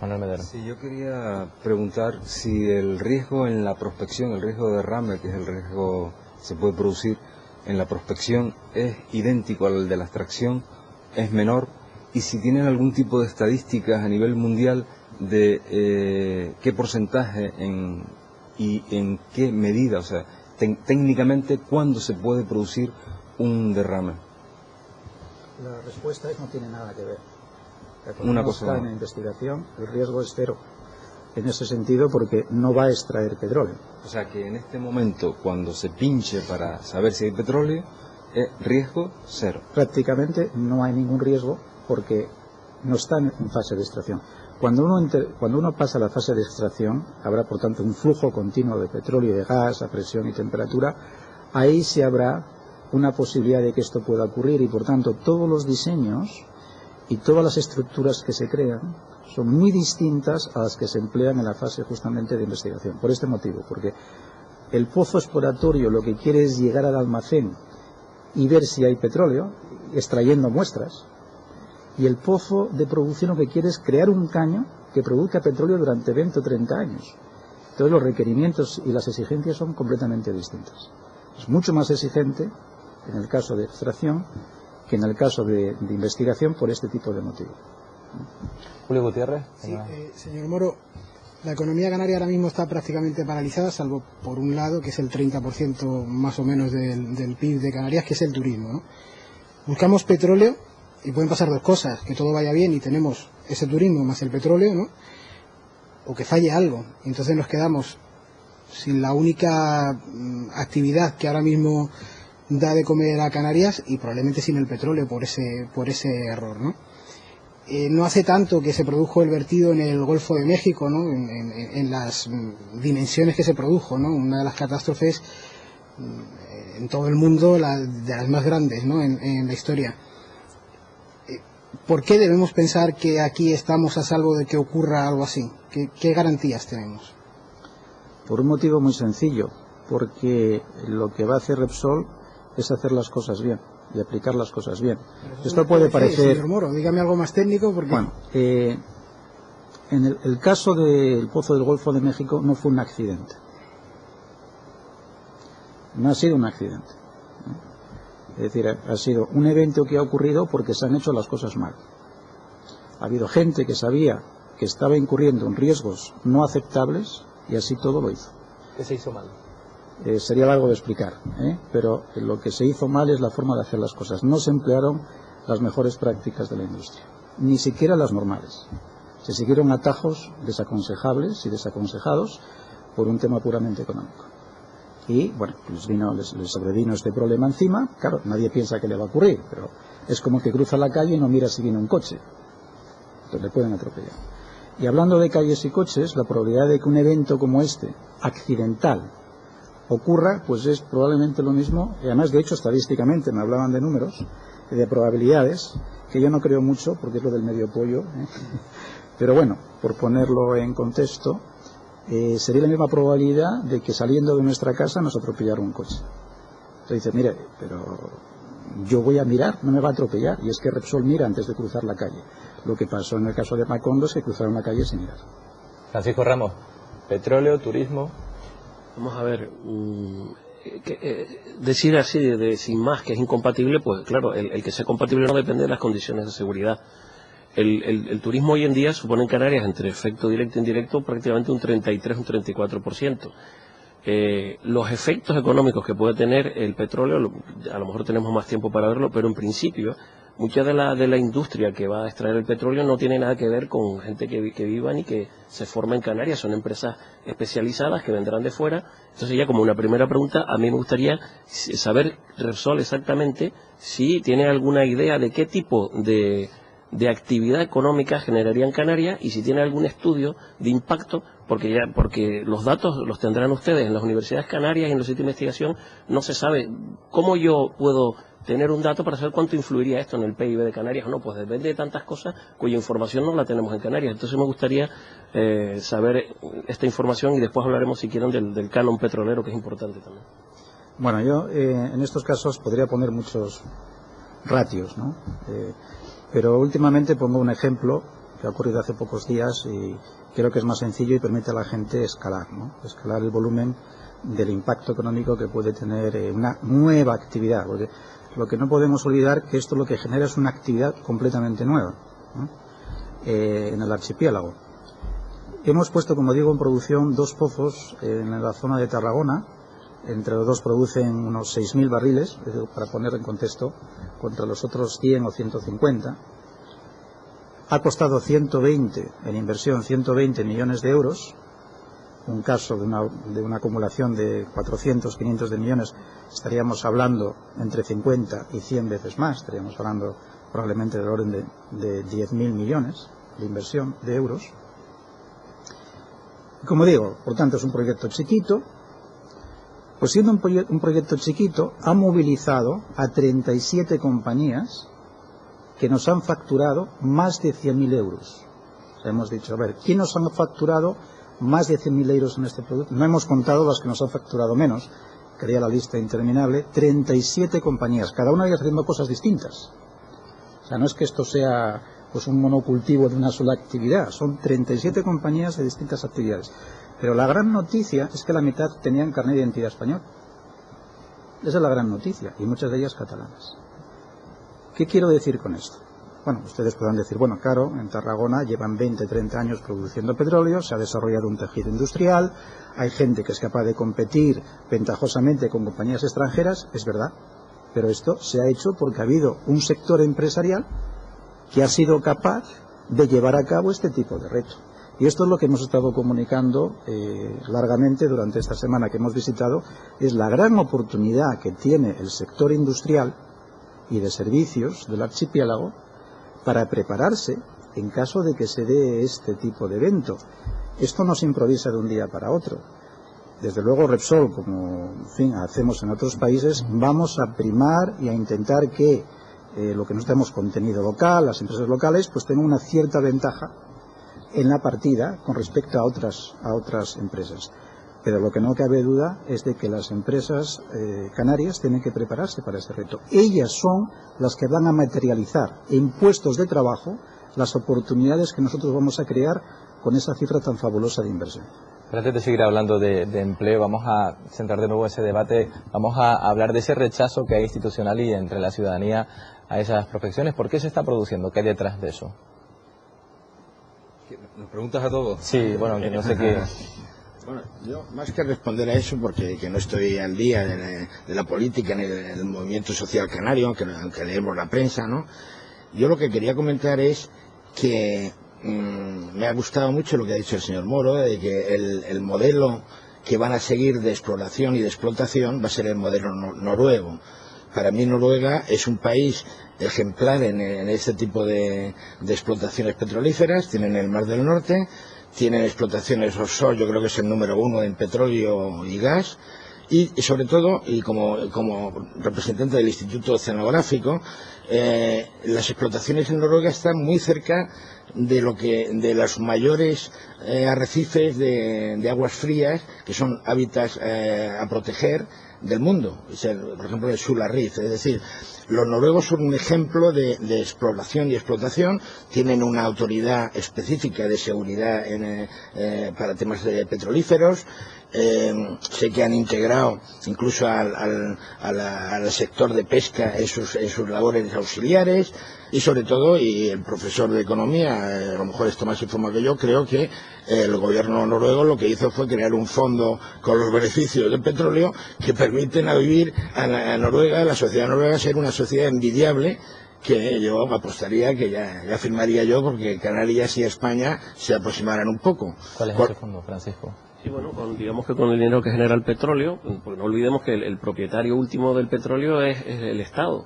Manuel Medero. Sí, yo quería preguntar si el riesgo en la prospección, el riesgo de derrame, que es el riesgo que se puede producir en la prospección, es idéntico al de la extracción, es menor, y si tienen algún tipo de estadísticas a nivel mundial de qué porcentaje y en qué medida, o sea, técnicamente, ¿cuándo se puede producir un derrame? La respuesta es no tiene nada que ver. Una cosa en la investigación, el riesgo es cero. En ese sentido, porque no va a extraer petróleo. O sea que en este momento, cuando se pinche para saber si hay petróleo, es riesgo cero. Prácticamente no hay ningún riesgo porque no está en fase de extracción. Cuando uno pasa a la fase de extracción, habrá por tanto un flujo continuo de petróleo y de gas a presión y temperatura. Ahí sí habrá una posibilidad de que esto pueda ocurrir y por tanto todos los diseños y todas las estructuras que se crean son muy distintas a las que se emplean en la fase justamente de investigación. Por este motivo, porque el pozo exploratorio lo que quiere es llegar al almacén y ver si hay petróleo, extrayendo muestras, y el pozo de producción lo que quiere es crear un caño que produzca petróleo durante 20 o 30 años. Entonces los requerimientos y las exigencias son completamente distintas. Es mucho más exigente en el caso de extracción que en el caso de investigación por este tipo de motivo. Julio Gutiérrez. Sí, señor Moro, la economía canaria ahora mismo está prácticamente paralizada, salvo por un lado, que es el 30% más o menos del PIB de Canarias, que es el turismo, ¿no? Buscamos petróleo y pueden pasar dos cosas, que todo vaya bien y tenemos ese turismo más el petróleo, ¿no? o que falle algo. Entonces nos quedamos sin la única actividad que ahora mismo da de comer a Canarias y probablemente sin el petróleo por ese error, ¿no? No hace tanto que se produjo el vertido en el Golfo de México, ¿no? En las dimensiones que se produjo, ¿no? Una de las catástrofes en todo el mundo, de las más grandes, ¿no? en la historia. ¿Por qué debemos pensar que aquí estamos a salvo de que ocurra algo así? ¿Qué garantías tenemos? Por un motivo muy sencillo, porque lo que va a hacer Repsol es hacer las cosas bien y aplicar las cosas bien. Esto puede parecer... Señor Moro, dígame algo más técnico porque... Bueno, en el caso del Pozo del Golfo de México no fue un accidente. No ha sido un accidente. Es decir, ha sido un evento que ha ocurrido porque se han hecho las cosas mal. Ha habido gente que sabía que estaba incurriendo en riesgos no aceptables y así todo lo hizo. ¿Qué se hizo mal? Sería largo de explicar, pero lo que se hizo mal es la forma de hacer las cosas. No se emplearon las mejores prácticas de la industria, ni siquiera las normales. Se siguieron atajos desaconsejables y desaconsejados por un tema puramente económico. Y, bueno, les sobrevino este problema encima. Claro, nadie piensa que le va a ocurrir, pero es como que cruza la calle y no mira si viene un coche. Entonces le pueden atropellar. Y hablando de calles y coches, la probabilidad de que un evento como este, accidental, ocurra, pues es probablemente lo mismo. Y además, de hecho, estadísticamente me hablaban de números, de probabilidades, que yo no creo mucho, porque es lo del medio pollo. Pero bueno, por ponerlo en contexto, sería la misma probabilidad de que saliendo de nuestra casa nos atropellara un coche. Entonces dice, mire, pero yo voy a mirar, no me va a atropellar. Y es que Repsol mira antes de cruzar la calle. Lo que pasó en el caso de Macondo es que cruzaron la calle sin mirar. Francisco Ramos, petróleo, turismo... Vamos a ver, decir así sin más que es incompatible, pues claro, el que sea compatible no depende de las condiciones de seguridad. El turismo hoy en día supone en Canarias, entre efecto directo e indirecto, prácticamente un 33, un 34%. Los efectos económicos que puede tener el petróleo, a lo mejor tenemos más tiempo para verlo, pero en principio, mucha de la industria que va a extraer el petróleo no tiene nada que ver con gente que viva ni que se forma en Canarias, son empresas especializadas que vendrán de fuera. Entonces ya como una primera pregunta, a mí me gustaría saber, Repsol, exactamente si tiene alguna idea de qué tipo de actividad económica generaría en Canarias y si tiene algún estudio de impacto, porque los datos los tendrán ustedes en las universidades canarias y en los sitios de investigación. No se sabe cómo yo puedo tener un dato para saber cuánto influiría esto en el PIB de Canarias o no, pues depende de tantas cosas cuya información no la tenemos en Canarias. Entonces me gustaría saber esta información y después hablaremos si quieren del canon petrolero, que es importante también. Bueno, yo en estos casos podría poner muchos ratios, ¿no? Pero últimamente pongo un ejemplo que ha ocurrido hace pocos días y creo que es más sencillo y permite a la gente escalar, ¿no? Escalar el volumen del impacto económico que puede tener una nueva actividad, porque lo que no podemos olvidar que esto lo que genera es una actividad completamente nueva, ¿no? En el archipiélago. Hemos puesto, como digo, en producción 2 pozos en la zona de Tarragona. Entre los dos producen unos 6.000 barriles, para poner en contexto, contra los otros 100 o 150. Ha costado 120, en inversión, 120 millones de euros. Un caso de una acumulación de 400, 500 de millones, estaríamos hablando entre 50 y 100 veces más. Estaríamos hablando probablemente del orden de 10.000 millones de inversión de euros. Y como digo, por tanto, es un proyecto chiquito. Pues siendo un proyecto chiquito, ha movilizado a 37 compañías que nos han facturado más de 100.000 euros. O sea, hemos dicho, a ver, ¿quién nos han facturado más de 100.000 euros en este producto? No hemos contado las que nos han facturado menos, quería la lista interminable. 37 compañías, cada una de ellas haciendo cosas distintas. O sea, no es que esto sea pues un monocultivo de una sola actividad, son 37 compañías de distintas actividades. Pero la gran noticia es que la mitad tenían carnet de identidad español. Esa es la gran noticia, y muchas de ellas catalanas. ¿Qué quiero decir con esto? Bueno, ustedes podrán decir, bueno, claro, en Tarragona llevan 20, 30 años produciendo petróleo, se ha desarrollado un tejido industrial, hay gente que es capaz de competir ventajosamente con compañías extranjeras, es verdad, pero esto se ha hecho porque ha habido un sector empresarial que ha sido capaz de llevar a cabo este tipo de reto. Y esto es lo que hemos estado comunicando largamente durante esta semana que hemos visitado, es la gran oportunidad que tiene el sector industrial y de servicios del archipiélago para prepararse en caso de que se dé este tipo de evento. Esto no se improvisa de un día para otro. Desde luego Repsol, como hacemos en otros países, vamos a primar y a intentar que lo que nos demos contenido local, las empresas locales, pues tengan una cierta ventaja en la partida con respecto a otras empresas. Pero lo que no cabe duda es de que las empresas canarias tienen que prepararse para ese reto. Ellas son las que van a materializar en puestos de trabajo las oportunidades que nosotros vamos a crear con esa cifra tan fabulosa de inversión. Pero antes de seguir hablando de empleo, vamos a centrar de nuevo ese debate, vamos a hablar de ese rechazo que hay institucional y entre la ciudadanía a esas profesiones. ¿Por qué se está produciendo? ¿Qué hay detrás de eso? ¿Nos preguntas a todos? Sí, bueno, que no sé qué... Bueno, yo más que responder a eso, porque que no estoy al día de la política ni del movimiento social canario, aunque leemos la prensa, ¿no? Yo lo que quería comentar es que me ha gustado mucho lo que ha dicho el señor Moro, de que el modelo que van a seguir de exploración y de explotación va a ser el modelo noruego. Para mí Noruega es un país ejemplar en este tipo de explotaciones petrolíferas. Tienen el Mar del Norte, tienen explotaciones offshore, yo creo que es el número 1 en petróleo y gas, y sobre todo, y como representante del Instituto Oceanográfico, las explotaciones en Noruega están muy cerca de los mayores arrecifes de aguas frías, que son hábitats a proteger del mundo, por ejemplo el Sula Reef. Es decir, los noruegos son un ejemplo de exploración y explotación, tienen una autoridad específica de seguridad para temas de petrolíferos. Sé que han integrado incluso al sector de pesca en sus labores auxiliares, y sobre todo, y el profesor de economía a lo mejor está más informado que yo, creo que el gobierno noruego lo que hizo fue crear un fondo con los beneficios del petróleo que permiten a vivir a Noruega, a la sociedad noruega, ser una sociedad envidiable, que yo apostaría que ya firmaría yo porque Canarias y España se aproximaran un poco. ¿Cuál es ese fondo, Francisco? Sí, bueno, digamos que con el dinero que genera el petróleo, porque no olvidemos que el propietario último del petróleo es el Estado.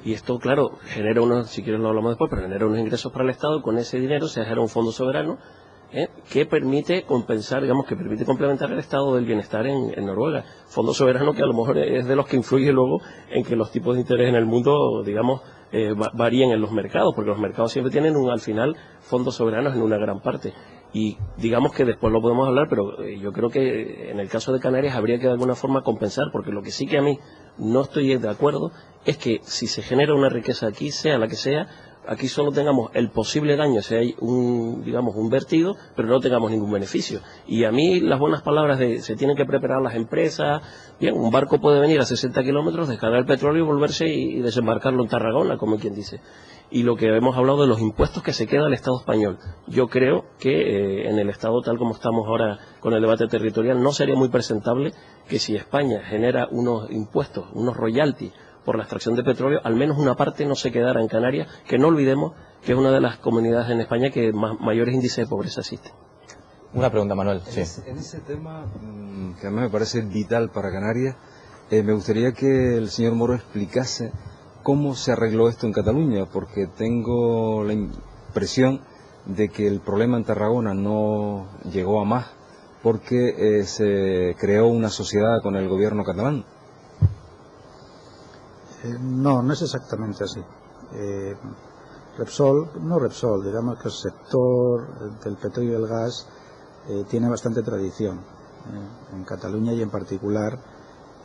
Y esto, claro, genera unos, si quieres lo hablamos después, pero genera unos ingresos para el Estado, y con ese dinero se genera un fondo soberano que permite compensar, digamos, que permite complementar el estado del bienestar en Noruega. Fondo soberano que a lo mejor es de los que influye luego en que los tipos de interés en el mundo, digamos, varíen en los mercados, porque los mercados siempre tienen al final fondos soberanos en una gran parte. Y digamos que después lo podemos hablar, pero yo creo que en el caso de Canarias habría que de alguna forma compensar, porque lo que sí que a mí no estoy de acuerdo es que si se genera una riqueza aquí, sea la que sea, aquí solo tengamos el posible daño si hay un vertido, pero no tengamos ningún beneficio. Y a mí las buenas palabras de se tienen que preparar las empresas, bien, un barco puede venir a 60 kilómetros, descargar el petróleo y volverse y desembarcarlo en Tarragona, como quien dice. Y lo que hemos hablado de los impuestos que se queda al Estado español. Yo creo que en el Estado tal como estamos ahora con el debate territorial no sería muy presentable que si España genera unos impuestos, unos royalties por la extracción de petróleo, al menos una parte no se quedara en Canarias, que no olvidemos que es una de las comunidades en España que mayores índices de pobreza existen. Una pregunta, Manuel. Sí. En ese tema, que a mí me parece vital para Canarias, me gustaría que el señor Moro explicase cómo se arregló esto en Cataluña, porque tengo la impresión de que el problema en Tarragona no llegó a más, porque se creó una sociedad con el gobierno catalán. No es exactamente así. Repsol, digamos que el sector del petróleo y el gas tiene bastante tradición en Cataluña y en particular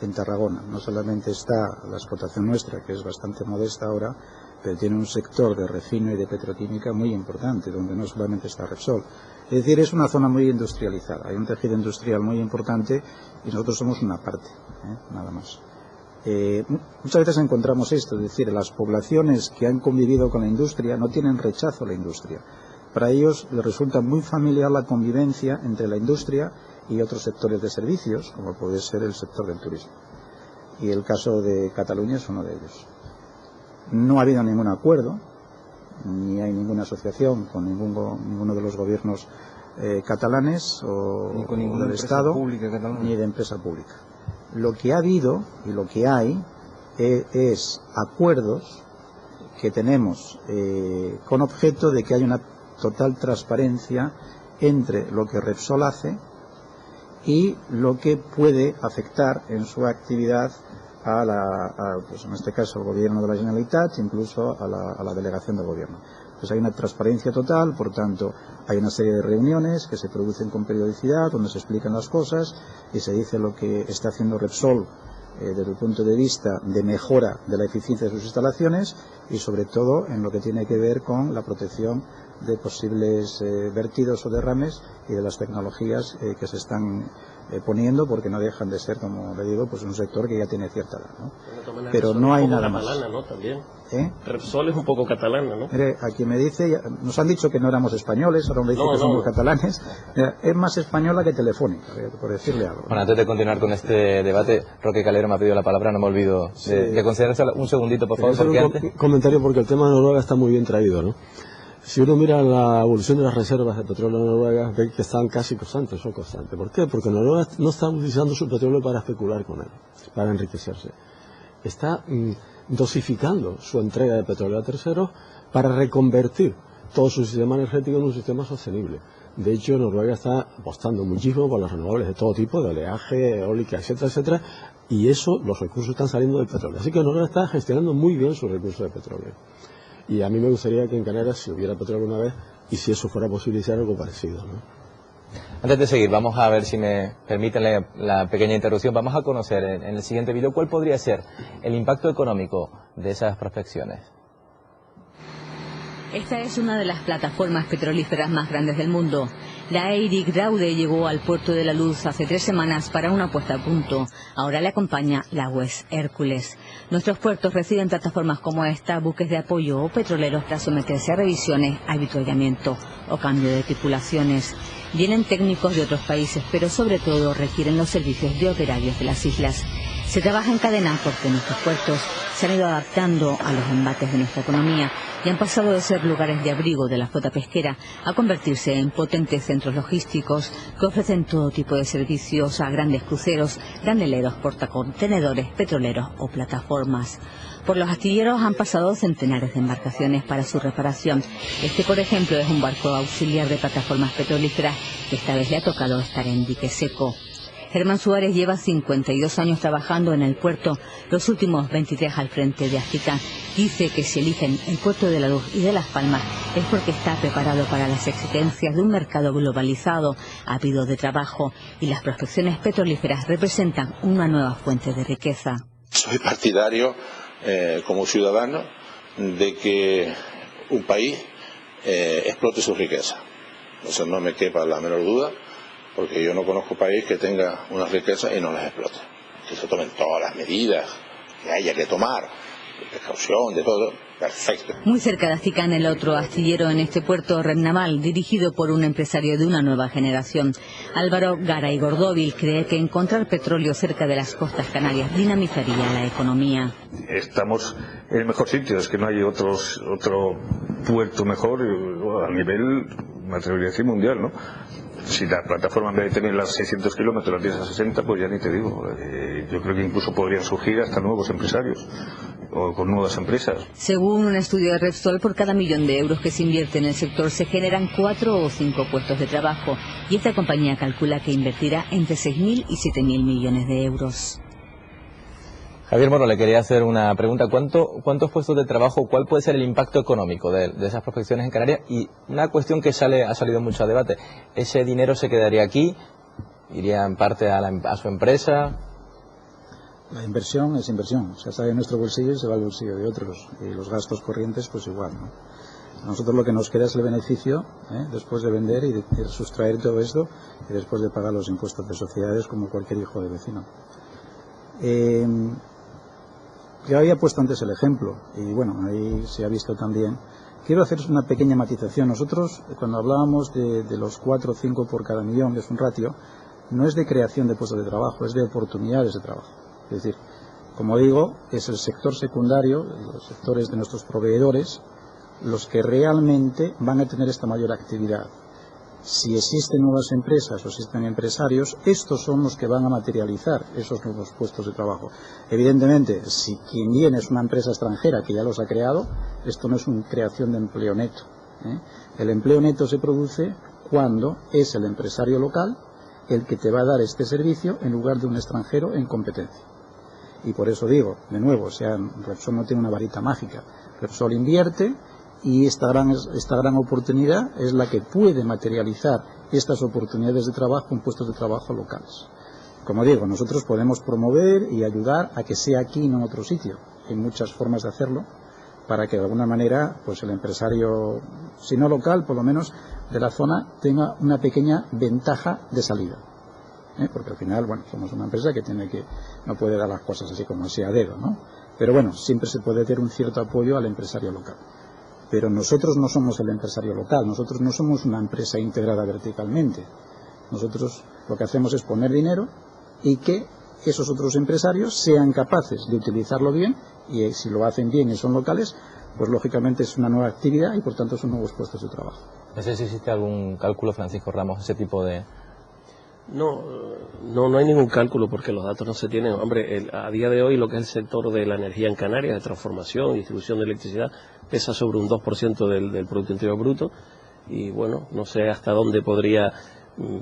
en Tarragona. No solamente está la explotación nuestra, que es bastante modesta ahora, pero tiene un sector de refino y de petroquímica muy importante, donde no solamente está Repsol. Es decir, es una zona muy industrializada, hay un tejido industrial muy importante y nosotros somos una parte, nada más. Muchas veces encontramos esto, es decir, las poblaciones que han convivido con la industria no tienen rechazo a la industria. Para ellos les resulta muy familiar la convivencia entre la industria y otros sectores de servicios, como puede ser el sector del turismo. Y el caso de Cataluña es uno de ellos. No ha habido ningún acuerdo, ni hay ninguna asociación con ninguno de los gobiernos catalanes o ni con ninguna del empresa Estado, pública catalana, ni de empresa pública. Lo que ha habido y lo que hay es acuerdos que tenemos con objeto de que haya una total transparencia entre lo que Repsol hace y lo que puede afectar en su actividad pues en este caso al gobierno de la Generalitat, incluso a la delegación del gobierno. Pues hay una transparencia total, por tanto hay una serie de reuniones que se producen con periodicidad donde se explican las cosas y se dice lo que está haciendo Repsol desde el punto de vista de mejora de la eficiencia de sus instalaciones y sobre todo en lo que tiene que ver con la protección de posibles vertidos o derrames y de las tecnologías que se están poniendo, porque no dejan de ser, como le digo, pues un sector que ya tiene cierta edad, ¿no? Pero no hay nada más. Catalana, ¿no? También. Repsol es un poco catalana, ¿no? Mire, aquí me dice, nos han dicho que no éramos españoles, ahora me dice que somos catalanes. Mira, es más española que telefónica, por decirle algo. Bueno, antes de continuar con este debate, Roque Calero me ha pedido la palabra, no me olvido de considerarse un segundito, por favor, porque antes... comentario, porque el tema de Noruega está muy bien traído, ¿no? Si uno mira la evolución de las reservas de petróleo en Noruega, ve que están casi constantes, son constantes. ¿Por qué? Porque Noruega no está utilizando su petróleo para especular con él, para enriquecerse. Está dosificando su entrega de petróleo a terceros para reconvertir todo su sistema energético en un sistema sostenible. De hecho, Noruega está apostando muchísimo por las renovables de todo tipo, de oleaje, eólica, etcétera, etcétera, y eso, los recursos están saliendo del petróleo. Así que Noruega está gestionando muy bien sus recursos de petróleo. Y a mí me gustaría que en Canarias, si hubiera petróleo una vez, y si eso fuera posible, hiciera algo parecido, ¿no? Antes de seguir, vamos a ver si me permiten la pequeña interrupción. Vamos a conocer en el siguiente video cuál podría ser el impacto económico de esas prospecciones. Esta es una de las plataformas petrolíferas más grandes del mundo. La Eirik Raude llegó al puerto de la Luz hace 3 semanas para una puesta a punto. Ahora le acompaña la West Hércules. Nuestros puertos reciben plataformas como esta, buques de apoyo o petroleros para someterse a revisiones, avituallamiento o cambio de tripulaciones. Vienen técnicos de otros países, pero sobre todo requieren los servicios de operarios de las islas. Se trabaja en cadena porque nuestros puertos se han ido adaptando a los embates de nuestra economía y han pasado de ser lugares de abrigo de la flota pesquera a convertirse en potentes centros logísticos que ofrecen todo tipo de servicios a grandes cruceros, graneleros, portacontenedores, petroleros o plataformas. Por los astilleros han pasado centenares de embarcaciones para su reparación. Este, por ejemplo, es un barco auxiliar de plataformas petrolíferas que esta vez le ha tocado estar en dique seco. Germán Suárez lleva 52 años trabajando en el puerto, los últimos 23 al frente de África. Dice que si eligen el puerto de la Luz y de Las Palmas es porque está preparado para las exigencias de un mercado globalizado, ávido de trabajo, y las prospecciones petrolíferas representan una nueva fuente de riqueza. Soy partidario, como ciudadano, de que un país explote su riqueza. Eso no me quepa la menor duda, porque yo no conozco país que tenga una riqueza y no las explote. Que se tomen todas las medidas que haya que tomar, de precaución, de todo, perfecto. Muy cerca de Acicán, el otro astillero en este puerto, Red Naval, dirigido por un empresario de una nueva generación. Álvaro Garay Gordóvil cree que encontrar petróleo cerca de las costas canarias dinamizaría la economía. Estamos en el mejor sitio, es que no hay otro puerto mejor a nivel, me atrevería a decir, mundial, ¿no? Si la plataforma en vez de tener las 600 kilómetros las tienes a 60, pues ya ni te digo. Yo creo que incluso podrían surgir hasta nuevos empresarios o con nuevas empresas. Según un estudio de Repsol, por cada millón de euros que se invierte en el sector se generan 4 o 5 puestos de trabajo, y esta compañía calcula que invertirá entre 6.000 y 7.000 millones de euros. Javier Moro, le quería hacer una pregunta. ¿Cuántos puestos de trabajo, cuál puede ser el impacto económico de esas prospecciones en Canarias? Y una cuestión que ha salido mucho a debate, ¿ese dinero se quedaría aquí? ¿Iría en parte a su empresa? La inversión es inversión, o sea, sale de nuestro bolsillo y se va al bolsillo de otros. Y los gastos corrientes, pues igual, ¿no? A nosotros lo que nos queda es el beneficio, después de vender y de sustraer todo esto, y después de pagar los impuestos de sociedades como cualquier hijo de vecino. Yo había puesto antes el ejemplo, y bueno, ahí se ha visto también. Quiero hacer una pequeña matización. Nosotros, cuando hablábamos de los 4 o 5 por cada millón, que es un ratio, no es de creación de puestos de trabajo, es de oportunidades de trabajo. Es decir, como digo, es el sector secundario, los sectores de nuestros proveedores, los que realmente van a tener esta mayor actividad. Si existen nuevas empresas o existen empresarios, estos son los que van a materializar esos nuevos puestos de trabajo. Evidentemente, si quien viene es una empresa extranjera que ya los ha creado, esto no es una creación de empleo neto, ¿eh? El empleo neto se produce cuando es el empresario local el que te va a dar este servicio en lugar de un extranjero en competencia. Y por eso digo, de nuevo, Repsol no tiene una varita mágica. Repsol invierte y esta gran oportunidad es la que puede materializar estas oportunidades de trabajo en puestos de trabajo locales. Como digo, nosotros podemos promover y ayudar a que sea aquí y no en otro sitio. Hay muchas formas de hacerlo para que de alguna manera pues el empresario, si no local, por lo menos de la zona, tenga una pequeña ventaja de salida. Porque al final, bueno, somos una empresa que no puede dar las cosas así como así a dedo, ¿no? Pero bueno, siempre se puede dar un cierto apoyo al empresario local. Pero nosotros no somos el empresario local, nosotros no somos una empresa integrada verticalmente. Nosotros lo que hacemos es poner dinero y que esos otros empresarios sean capaces de utilizarlo bien, y si lo hacen bien y son locales, pues lógicamente es una nueva actividad y por tanto son nuevos puestos de trabajo. No sé si existe algún cálculo, Francisco Ramos, ese tipo de... No hay ningún cálculo porque los datos no se tienen. Hombre, a día de hoy lo que es el sector de la energía en Canarias, de transformación y distribución de electricidad, pesa sobre un 2% del Producto Interior Bruto y bueno, no sé hasta dónde podría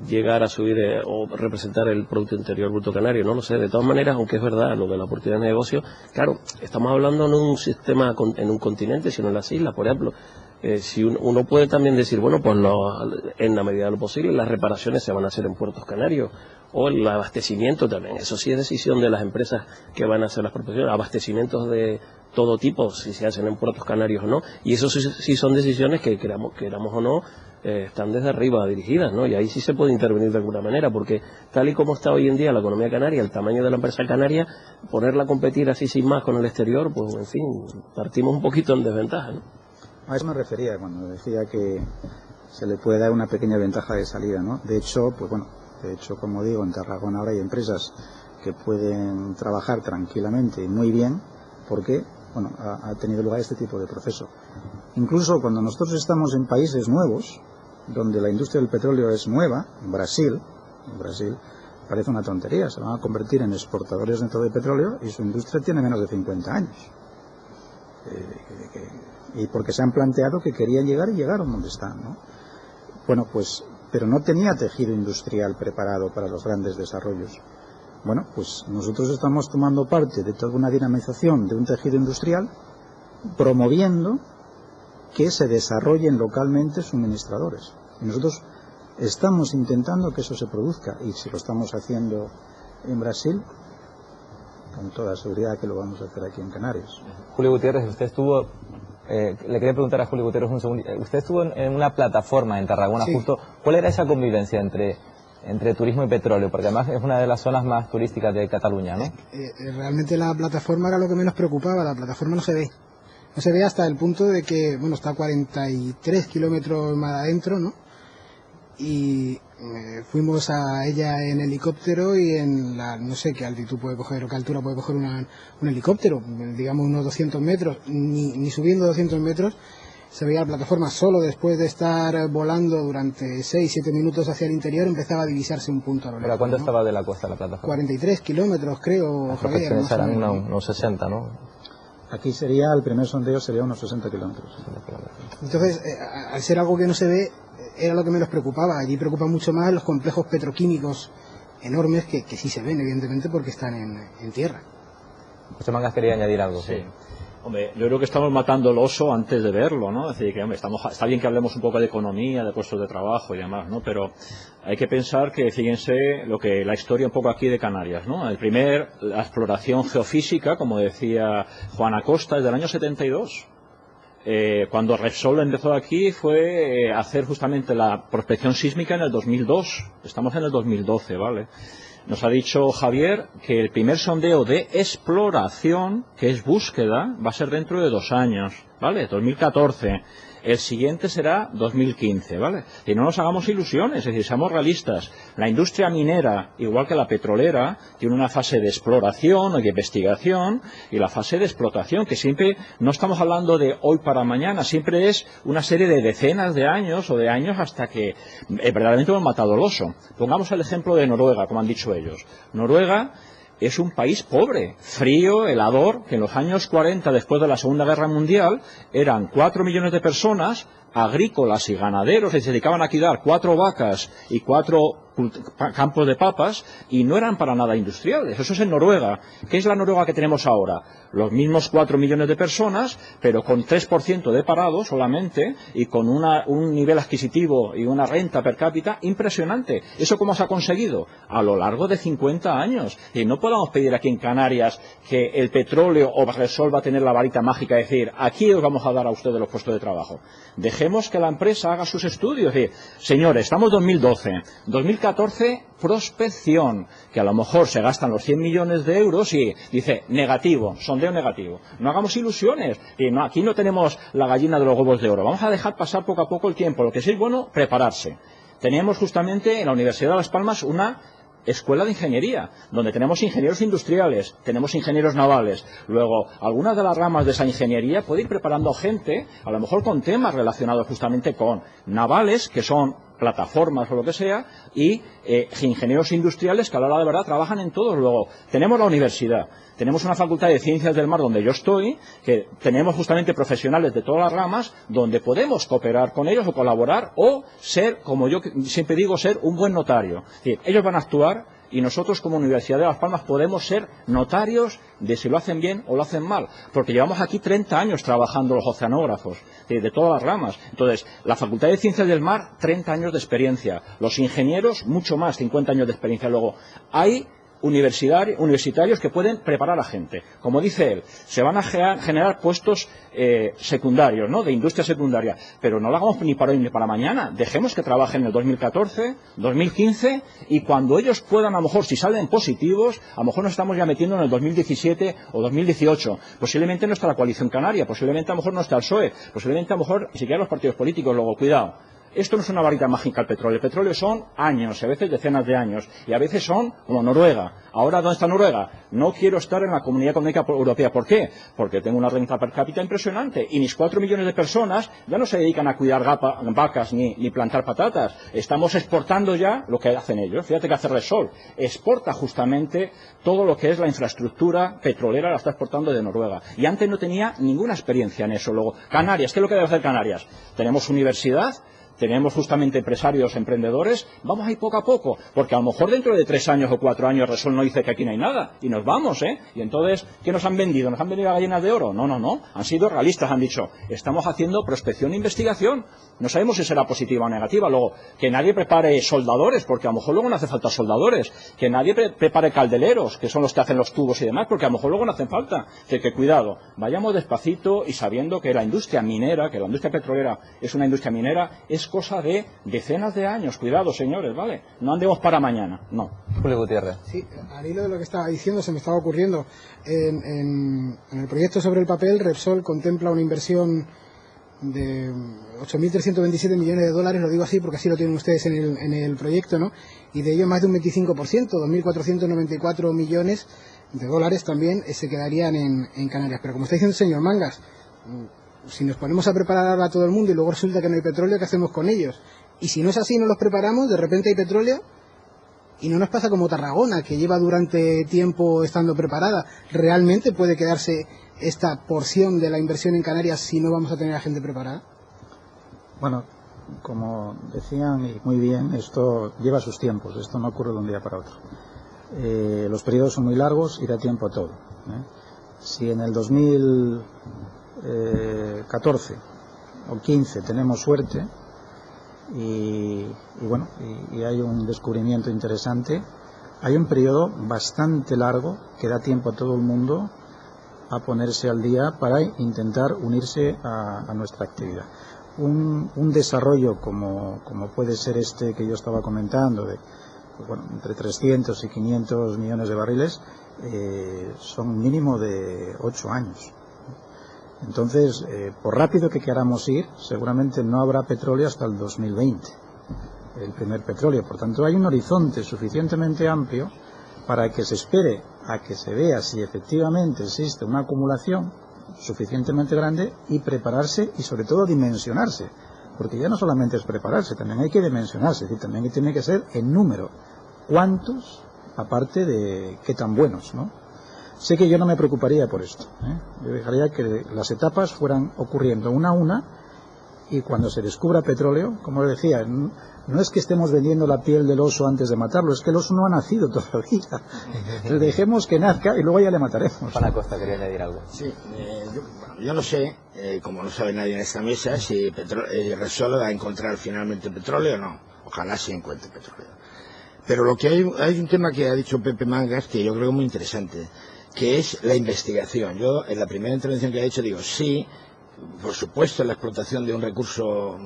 llegar a subir o representar el Producto Interior Bruto canario, no lo sé. De todas maneras, aunque es verdad lo de la oportunidad de negocio, claro, estamos hablando no en un sistema, en un continente, sino en las islas, por ejemplo. Si uno puede también decir, bueno, pues en la medida de lo posible las reparaciones se van a hacer en puertos canarios o el abastecimiento también, eso sí es decisión de las empresas que van a hacer las proporciones, abastecimientos de todo tipo, si se hacen en puertos canarios o no, y eso sí son decisiones que queramos o no, están desde arriba dirigidas, ¿no? Y ahí sí se puede intervenir de alguna manera, porque tal y como está hoy en día la economía canaria, el tamaño de la empresa canaria, ponerla a competir así sin más con el exterior, pues en fin, partimos un poquito en desventaja, ¿no? A eso me refería cuando decía que se le puede dar una pequeña ventaja de salida, ¿no? De hecho, como digo, en Tarragona ahora hay empresas que pueden trabajar tranquilamente y muy bien porque, bueno, ha tenido lugar este tipo de proceso. Incluso cuando nosotros estamos en países nuevos, donde la industria del petróleo es nueva, en Brasil parece una tontería, se van a convertir en exportadores netos de petróleo y su industria tiene menos de 50 años. Y porque se han planteado que querían llegar y llegaron donde están, ¿no? Bueno, pues, pero no tenía tejido industrial preparado para los grandes desarrollos. Bueno, pues nosotros estamos tomando parte de toda una dinamización de un tejido industrial, promoviendo que se desarrollen localmente suministradores. Y nosotros estamos intentando que eso se produzca, y si lo estamos haciendo en Brasil, con toda seguridad que lo vamos a hacer aquí en Canarias. Julio Gutiérrez, usted estuvo... le quería preguntar a Julio Gutiérrez un segundo. Usted estuvo en una plataforma en Tarragona, sí. Justo. ¿Cuál era esa convivencia entre turismo y petróleo? Porque además es una de las zonas más turísticas de Cataluña, ¿no? Realmente la plataforma era lo que menos preocupaba. La plataforma no se ve. No se ve hasta el punto de que, bueno, está a 43 kilómetros más adentro, ¿no? Y fuimos a ella en helicóptero y en no sé qué altitud puede coger o qué altura puede coger un helicóptero, digamos unos 200 metros, ni subiendo 200 metros se veía la plataforma. Solo después de estar volando durante 6-7 minutos hacia el interior empezaba a divisarse un punto a lo lejos. ¿Pero a cuánto estaba de la costa la plataforma? 43 kilómetros creo, Javier. Eran unos 60, ¿no? Aquí sería, el primer sondeo sería unos 60 kilómetros. Entonces, al ser algo que no se ve, era lo que menos preocupaba. Allí preocupa mucho más los complejos petroquímicos enormes que sí se ven, evidentemente, porque están en tierra. José Mangas quería añadir algo. Sí. Hombre, yo creo que estamos matando el oso antes de verlo, ¿no? Es decir, que hombre, está bien que hablemos un poco de economía, de puestos de trabajo y demás, ¿no? Pero hay que pensar que, fíjense, la historia un poco aquí de Canarias, ¿no? La exploración geofísica, como decía Juan Acosta, es del año 72. Cuando Repsol empezó aquí fue hacer justamente la prospección sísmica en el 2002. Estamos en el 2012, ¿vale? Nos ha dicho Javier que el primer sondeo de exploración, que es búsqueda, va a ser dentro de 2 años. ¿vale? 2014. El siguiente será 2015, ¿vale? Y no nos hagamos ilusiones, es decir, seamos realistas. La industria minera, igual que la petrolera, tiene una fase de exploración o de investigación y la fase de explotación, que siempre no estamos hablando de hoy para mañana, siempre es una serie de decenas de años o de años hasta que verdaderamente hemos matado al oso. Pongamos el ejemplo de Noruega, como han dicho ellos. Noruega es un país pobre, frío, helador, que en los años 40, después de la Segunda Guerra Mundial, eran 4 millones de personas, agrícolas y ganaderos, que se dedicaban a cuidar 4 vacas y 4 campos de papas, y no eran para nada industriales. Eso es en Noruega. ¿Qué es la Noruega que tenemos ahora? Los mismos 4 millones de personas, pero con 3% de parados solamente, y con un nivel adquisitivo y una renta per cápita impresionante. ¿Eso cómo se ha conseguido? A lo largo de 50 años. Y no podamos pedir aquí en Canarias que el petróleo o Repsol va a tener la varita mágica de decir, aquí os vamos a dar a ustedes los puestos de trabajo. Dejemos que la empresa haga sus estudios. Es decir, señores, estamos en 2012, 2014, prospección, que a lo mejor se gastan los 100 millones de euros y dice, negativo, sondeo negativo. No hagamos ilusiones. Y no, aquí no tenemos la gallina de los huevos de oro. Vamos a dejar pasar poco a poco el tiempo. Lo que sí es bueno, prepararse. Teníamos justamente en la Universidad de Las Palmas una escuela de ingeniería, donde tenemos ingenieros industriales, tenemos ingenieros navales. Luego, algunas de las ramas de esa ingeniería puede ir preparando gente, a lo mejor con temas relacionados justamente con navales, que son plataformas o lo que sea, y ingenieros industriales que a la hora de verdad trabajan en todo. Luego, tenemos la universidad, tenemos una facultad de ciencias del mar donde yo estoy, que tenemos justamente profesionales de todas las ramas, donde podemos cooperar con ellos o colaborar o ser, como yo siempre digo, ser un buen notario. Es decir, ellos van a actuar y nosotros como Universidad de Las Palmas podemos ser notarios de si lo hacen bien o lo hacen mal, porque llevamos aquí 30 años trabajando los oceanógrafos de todas las ramas. Entonces, la Facultad de Ciencias del Mar, 30 años de experiencia, los ingenieros, mucho más, 50 años de experiencia. Luego, hay universitarios que pueden preparar a gente. Como dice él, se van a generar puestos secundarios, ¿no?, de industria secundaria, pero no lo hagamos ni para hoy ni para mañana. Dejemos que trabajen en el 2014, 2015, y cuando ellos puedan, a lo mejor, si salen positivos, a lo mejor nos estamos ya metiendo en el 2017 o 2018. Posiblemente no está la coalición canaria, posiblemente a lo mejor no está el PSOE, posiblemente a lo mejor ni siquiera los partidos políticos. Luego, cuidado. Esto no es una varita mágica el petróleo. El petróleo son años, a veces decenas de años, y a veces son como Noruega. Ahora, ¿dónde está Noruega? No quiero estar en la Comunidad Económica Europea. ¿Por qué? Porque tengo una renta per cápita impresionante, y mis 4 millones de personas ya no se dedican a cuidar vacas ni plantar patatas. Estamos exportando ya lo que hacen ellos. Fíjate que hace Repsol. Exporta justamente todo lo que es la infraestructura petrolera, la está exportando de Noruega. Y antes no tenía ninguna experiencia en eso. Luego, Canarias, ¿qué es lo que debe hacer Canarias? Tenemos universidad, tenemos justamente empresarios, emprendedores, vamos a ir poco a poco, porque a lo mejor dentro de 3 años o 4 años Repsol no dice que aquí no hay nada, y nos vamos, ¿eh? Y entonces, ¿qué nos han vendido? ¿Nos han vendido gallinas de oro? No, han sido realistas, han dicho, estamos haciendo prospección e investigación, no sabemos si será positiva o negativa. Luego, que nadie prepare soldadores, porque a lo mejor luego no hace falta soldadores, que nadie prepare caldeleros, que son los que hacen los tubos y demás, porque a lo mejor luego no hacen falta. Así que cuidado, vayamos despacito y sabiendo que la industria minera, que la industria petrolera es una industria minera, es cosa de decenas de años. Cuidado, señores, ¿vale? No andemos para mañana, no. Julio Gutiérrez. Sí, al hilo de lo que estaba diciendo, se me estaba ocurriendo. En el proyecto sobre el papel, Repsol contempla una inversión de 8.327 millones de dólares, lo digo así porque así lo tienen ustedes en el proyecto, ¿no? Y de ello más de un 25%, 2.494 millones de dólares también se quedarían en Canarias. Pero como está diciendo el señor Mangas, si nos ponemos a preparar a todo el mundo y luego resulta que no hay petróleo, ¿qué hacemos con ellos? Y si no es así, no los preparamos, de repente hay petróleo y no nos pasa como Tarragona, que lleva durante tiempo estando preparada. ¿Realmente puede quedarse esta porción de la inversión en Canarias si no vamos a tener a gente preparada? Bueno, como decían y muy bien, esto lleva sus tiempos, esto no ocurre de un día para otro. Los periodos son muy largos y da tiempo a todo, ¿eh? Si en el 2014 o 15 tenemos suerte y hay un descubrimiento interesante, hay un periodo bastante largo que da tiempo a todo el mundo a ponerse al día para intentar unirse a nuestra actividad. Un desarrollo como puede ser este que yo estaba comentando, de entre 300 y 500 millones de barriles, son mínimo de 8 años. Entonces, por rápido que queramos ir, seguramente no habrá petróleo hasta el 2020, el primer petróleo. Por tanto, hay un horizonte suficientemente amplio para que se espere a que se vea si efectivamente existe una acumulación suficientemente grande y prepararse y sobre todo dimensionarse, porque ya no solamente es prepararse, también hay que dimensionarse, es decir, también tiene que ser en número, cuántos, aparte de qué tan buenos, ¿no? Sé que yo no me preocuparía por esto, yo dejaría que las etapas fueran ocurriendo una a una, y cuando se descubra petróleo, como les decía, no es que estemos vendiendo la piel del oso antes de matarlo, es que el oso no ha nacido todavía. Entonces dejemos que nazca y luego ya le mataremos. Juan Acosta, quería añadir algo. Sí, yo no sé, como no sabe nadie en esta mesa, si Repsol va a encontrar finalmente petróleo o no. Ojalá sí encuentre petróleo. Pero lo que hay un tema que ha dicho Pepe Mangas que yo creo muy interesante, que es la investigación. Yo en la primera intervención que ha hecho digo, sí, por supuesto, la explotación de un recurso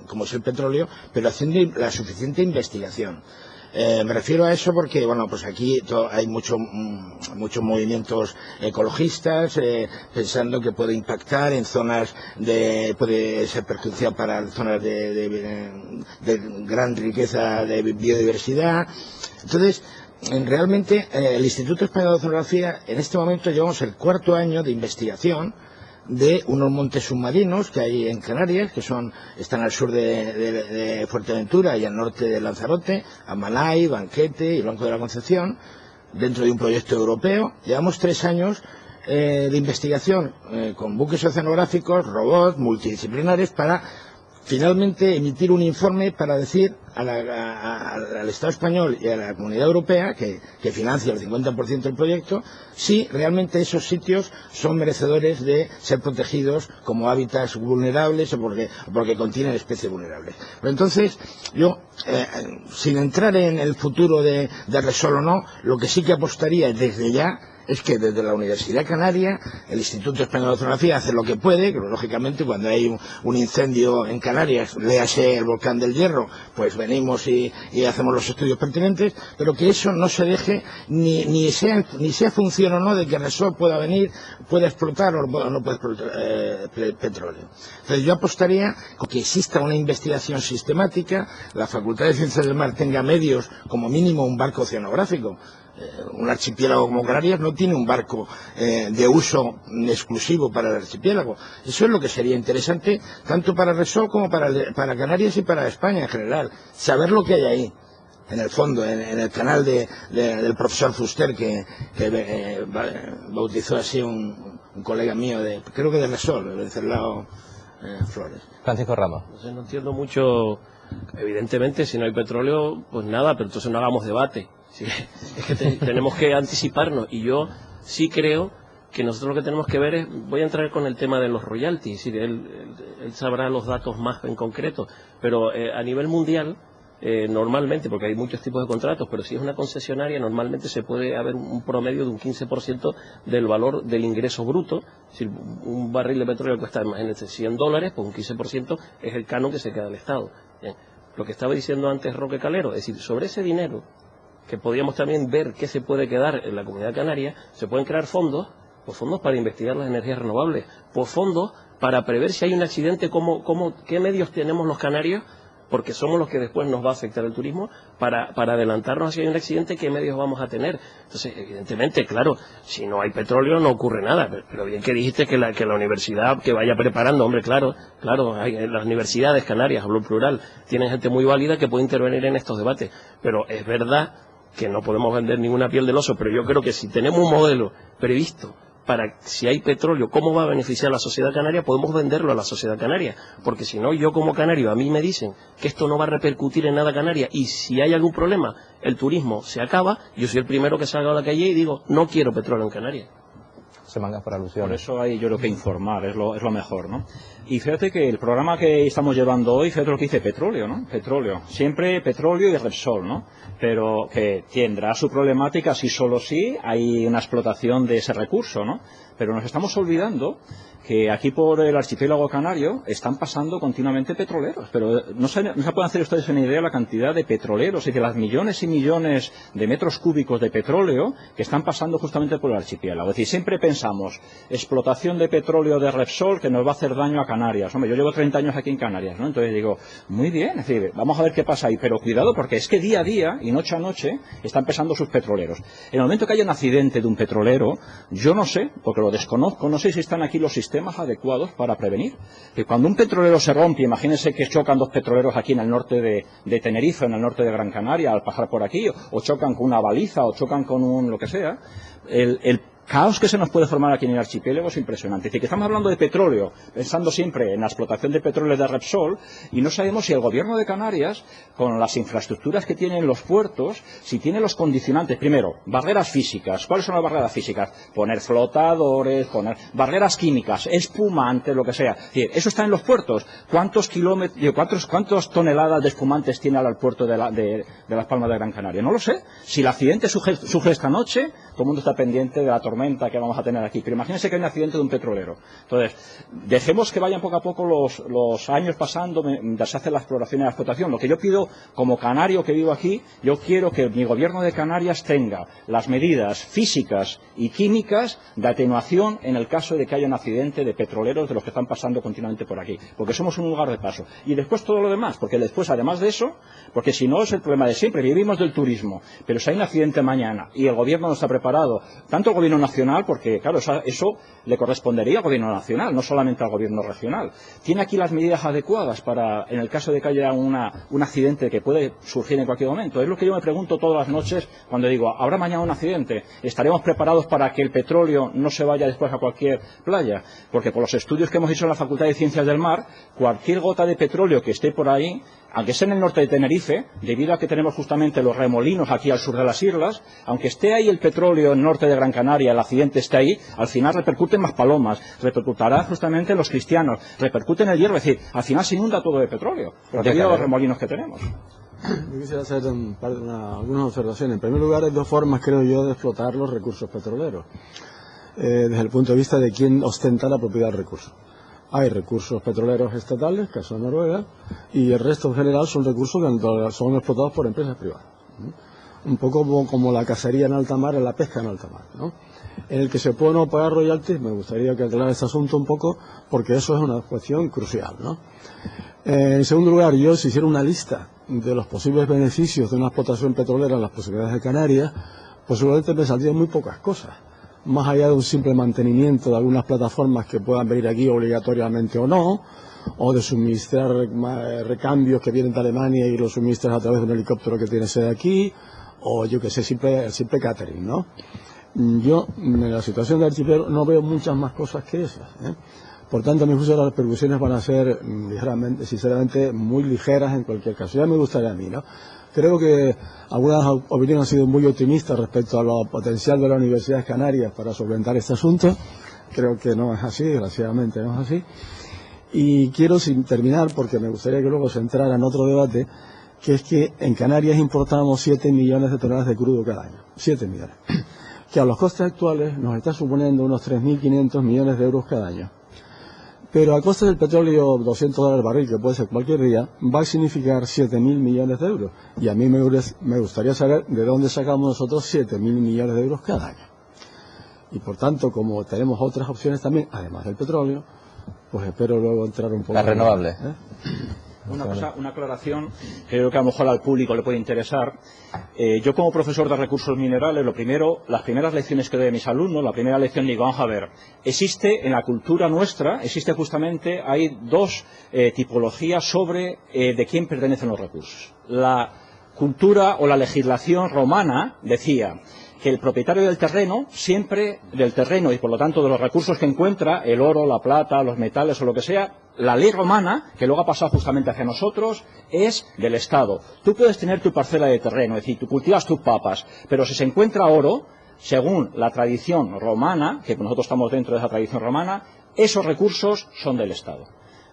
como es el petróleo, pero haciendo la suficiente investigación. Me refiero a eso porque, bueno, pues aquí hay muchos movimientos ecologistas pensando que puede impactar en zonas puede ser perjudicial para zonas de gran riqueza de biodiversidad. Entonces, realmente el Instituto Español de Oceanografía en este momento llevamos el 4º año de investigación de unos montes submarinos que hay en Canarias, que están al sur de Fuerteventura y al norte de Lanzarote, Amalay, Banquete y Blanco de la Concepción, dentro de un proyecto europeo. Llevamos 3 años de investigación con buques oceanográficos, robots, multidisciplinares, para finalmente emitir un informe para decir al Estado español y a la Comunidad Europea, que financia el 50% del proyecto, si realmente esos sitios son merecedores de ser protegidos como hábitats vulnerables o porque contienen especies vulnerables. Pero entonces, yo, sin entrar en el futuro de Repsol o no, lo que sí que apostaría desde ya es que desde la Universidad Canaria, el Instituto Español de Oceanografía hace lo que puede, que lógicamente cuando hay un incendio en Canarias, léase el volcán del Hierro, pues venimos y hacemos los estudios pertinentes, pero que eso no se deje, ni sea función o no de que Repsol pueda explotar o no pueda explotar petróleo. Entonces yo apostaría que exista una investigación sistemática, la Facultad de Ciencias del Mar tenga medios, como mínimo un barco oceanográfico. Un archipiélago como Canarias no tiene un barco de uso exclusivo para el archipiélago. Eso es lo que sería interesante tanto para Repsol como para Canarias y para España en general. Saber lo que hay ahí, en el fondo, en el canal del profesor Fuster que bautizó así un colega mío, creo que de Repsol, de Venceslao Flores. Francisco Ramos. No entiendo mucho. Evidentemente, si no hay petróleo, pues nada, pero entonces no hagamos debate. Sí, es que tenemos que anticiparnos, y yo sí creo que nosotros lo que tenemos que ver es, voy a entrar con el tema de los royalties, y él sabrá los datos más en concreto, pero a nivel mundial, normalmente, porque hay muchos tipos de contratos, pero si es una concesionaria, normalmente se puede haber un promedio de un 15% del valor del ingreso bruto. Es decir, un barril de petróleo cuesta, imagínense, $100, pues un 15% es el canon que se queda al Estado. Bien. Lo que estaba diciendo antes Roque Calero, es decir, sobre ese dinero, que podríamos también ver qué se puede quedar en la Comunidad Canaria, se pueden crear fondos, pues fondos para investigar las energías renovables, pues fondos para prever si hay un accidente, qué medios tenemos los canarios, porque somos los que después nos va a afectar el turismo, para adelantarnos a si hay un accidente, qué medios vamos a tener. Entonces, evidentemente, claro, si no hay petróleo no ocurre nada, pero bien que dijiste que la universidad que vaya preparando, hombre, claro, las universidades canarias, hablo en plural, tienen gente muy válida que puede intervenir en estos debates, pero es verdad que no podemos vender ninguna piel del oso, pero yo creo que si tenemos un modelo previsto para si hay petróleo, cómo va a beneficiar a la sociedad canaria, podemos venderlo a la sociedad canaria, porque si no, yo como canario, a mí me dicen que esto no va a repercutir en nada Canaria, y si hay algún problema, el turismo se acaba, yo soy el primero que salga a la calle y digo, no quiero petróleo en Canarias. Se mangas por alusiones. Por eso hay, yo creo que informar es lo mejor, ¿no? Y fíjate que el programa que estamos llevando hoy, fíjate lo que dice petróleo, ¿no? Petróleo. Siempre petróleo y Repsol, ¿no? Pero que tendrá su problemática si solo sí hay una explotación de ese recurso, ¿no? pero nos estamos olvidando que aquí por el archipiélago canario están pasando continuamente petroleros, pero no se pueden hacer ustedes una idea de la cantidad de petroleros y de las millones y millones de metros cúbicos de petróleo que están pasando justamente por el archipiélago. Es decir, siempre pensamos, explotación de petróleo de Repsol que nos va a hacer daño a Canarias. Hombre, yo llevo 30 años aquí en Canarias, ¿no? Entonces digo, muy bien, es decir, vamos a ver qué pasa ahí, pero cuidado porque es que día a día y noche a noche están pesando sus petroleros. En el momento que haya un accidente de un petrolero, yo no sé, porque lo desconozco, no sé si están aquí los sistemas adecuados para prevenir. Que cuando un petrolero se rompe, imagínense que chocan dos petroleros aquí en el norte de Tenerife, en el norte de Gran Canaria, al pasar por aquí, o chocan con una baliza, o chocan con un lo que sea, el caos que se nos puede formar aquí en el archipiélago es impresionante. Es decir, que estamos hablando de petróleo, pensando siempre en la explotación de petróleo de Repsol, y no sabemos si el gobierno de Canarias, con las infraestructuras que tienen los puertos, si tiene los condicionantes. Primero, barreras físicas. ¿Cuáles son las barreras físicas? Poner flotadores, poner barreras químicas, espumantes, lo que sea. Es decir, eso está en los puertos. ¿Cuántas toneladas de espumantes tiene ahora el puerto de Las Palmas de Gran Canaria? No lo sé. Si el accidente surge esta noche, todo el mundo está pendiente de la tormenta que vamos a tener aquí. Pero imagínense que hay un accidente de un petrolero. Entonces, dejemos que vayan poco a poco los años pasando mientras se hace la exploración y la explotación. Lo que yo pido como canario que vivo aquí, yo quiero que mi gobierno de Canarias tenga las medidas físicas y químicas de atenuación en el caso de que haya un accidente de petroleros de los que están pasando continuamente por aquí. Porque somos un lugar de paso. Y después todo lo demás, porque después, además de eso, porque si no es el problema de siempre, vivimos del turismo, pero si hay un accidente mañana y el gobierno no está preparado, tanto el gobierno nacional, porque claro, eso le correspondería al gobierno nacional, no solamente al gobierno regional. ¿Tiene aquí las medidas adecuadas para, en el caso de que haya un accidente que puede surgir en cualquier momento? Es lo que yo me pregunto todas las noches cuando digo, ¿habrá mañana un accidente? ¿Estaremos preparados para que el petróleo no se vaya después a cualquier playa? Porque por los estudios que hemos hecho en la Facultad de Ciencias del Mar, cualquier gota de petróleo que esté por ahí, aunque esté en el norte de Tenerife, debido a que tenemos justamente los remolinos aquí al sur de las islas, aunque esté ahí el petróleo en el norte de Gran Canaria, el accidente esté ahí, al final repercute en Maspalomas, repercutirá justamente en los cristianos, repercute en el hierro, es decir, al final se inunda todo de petróleo, debido a los remolinos que tenemos. Yo quisiera hacer algunas observaciones. En primer lugar, hay dos formas, creo yo, de explotar los recursos petroleros, desde el punto de vista de quién ostenta la propiedad del recurso. Hay recursos petroleros estatales, caso de Noruega, y el resto en general son recursos que son explotados por empresas privadas. Un poco como la cacería en alta mar, la pesca en alta mar, ¿no? En el que se puede no pagar royalties, me gustaría que aclarar este asunto un poco, porque eso es una cuestión crucial, ¿no? En segundo lugar, yo si hiciera una lista de los posibles beneficios de una explotación petrolera en las posibilidades de Canarias, posiblemente me saldrían muy pocas cosas. Más allá de un simple mantenimiento de algunas plataformas que puedan venir aquí obligatoriamente o no, o de suministrar recambios que vienen de Alemania y los suministras a través de un helicóptero que tiene sede aquí, o yo que sé, simple catering, ¿no? Yo, en la situación del archipiélago, no veo muchas más cosas que esas, ¿eh? Por tanto, a mi juicio, las repercusiones van a ser, sinceramente, muy ligeras en cualquier caso. Ya me gustaría a mí, ¿no? Creo que algunas opiniones han sido muy optimistas respecto a lo potencial de las universidades canarias para solventar este asunto. Creo que no es así, desgraciadamente no es así. Y quiero, sin terminar, porque me gustaría que luego se entrara en otro debate, que es que en Canarias importamos 7 millones de toneladas de crudo cada año. 7 millones. Que a los costes actuales nos está suponiendo unos 3.500 millones de euros cada año. Pero a coste del petróleo, $200 el barril, que puede ser cualquier día, va a significar 7.000 millones de euros. Y a mí me gustaría saber de dónde sacamos nosotros 7.000 millones de euros cada año. Y por tanto, como tenemos otras opciones también, además del petróleo, pues espero luego entrar un poco... Las renovables. Una aclaración que creo que a lo mejor al público le puede interesar. Yo como profesor de recursos minerales, las primeras lecciones que doy a mis alumnos, la primera lección digo, vamos a ver, existe en la cultura nuestra, justamente, hay dos tipologías sobre de quién pertenecen los recursos. La cultura o la legislación romana decía que el propietario del terreno, siempre del terreno y por lo tanto de los recursos que encuentra, el oro, la plata, los metales o lo que sea, la ley romana, que luego ha pasado justamente hacia nosotros, es del Estado. Tú puedes tener tu parcela de terreno, es decir, tú cultivas tus papas, pero si se encuentra oro, según la tradición romana, que nosotros estamos dentro de esa tradición romana, esos recursos son del Estado.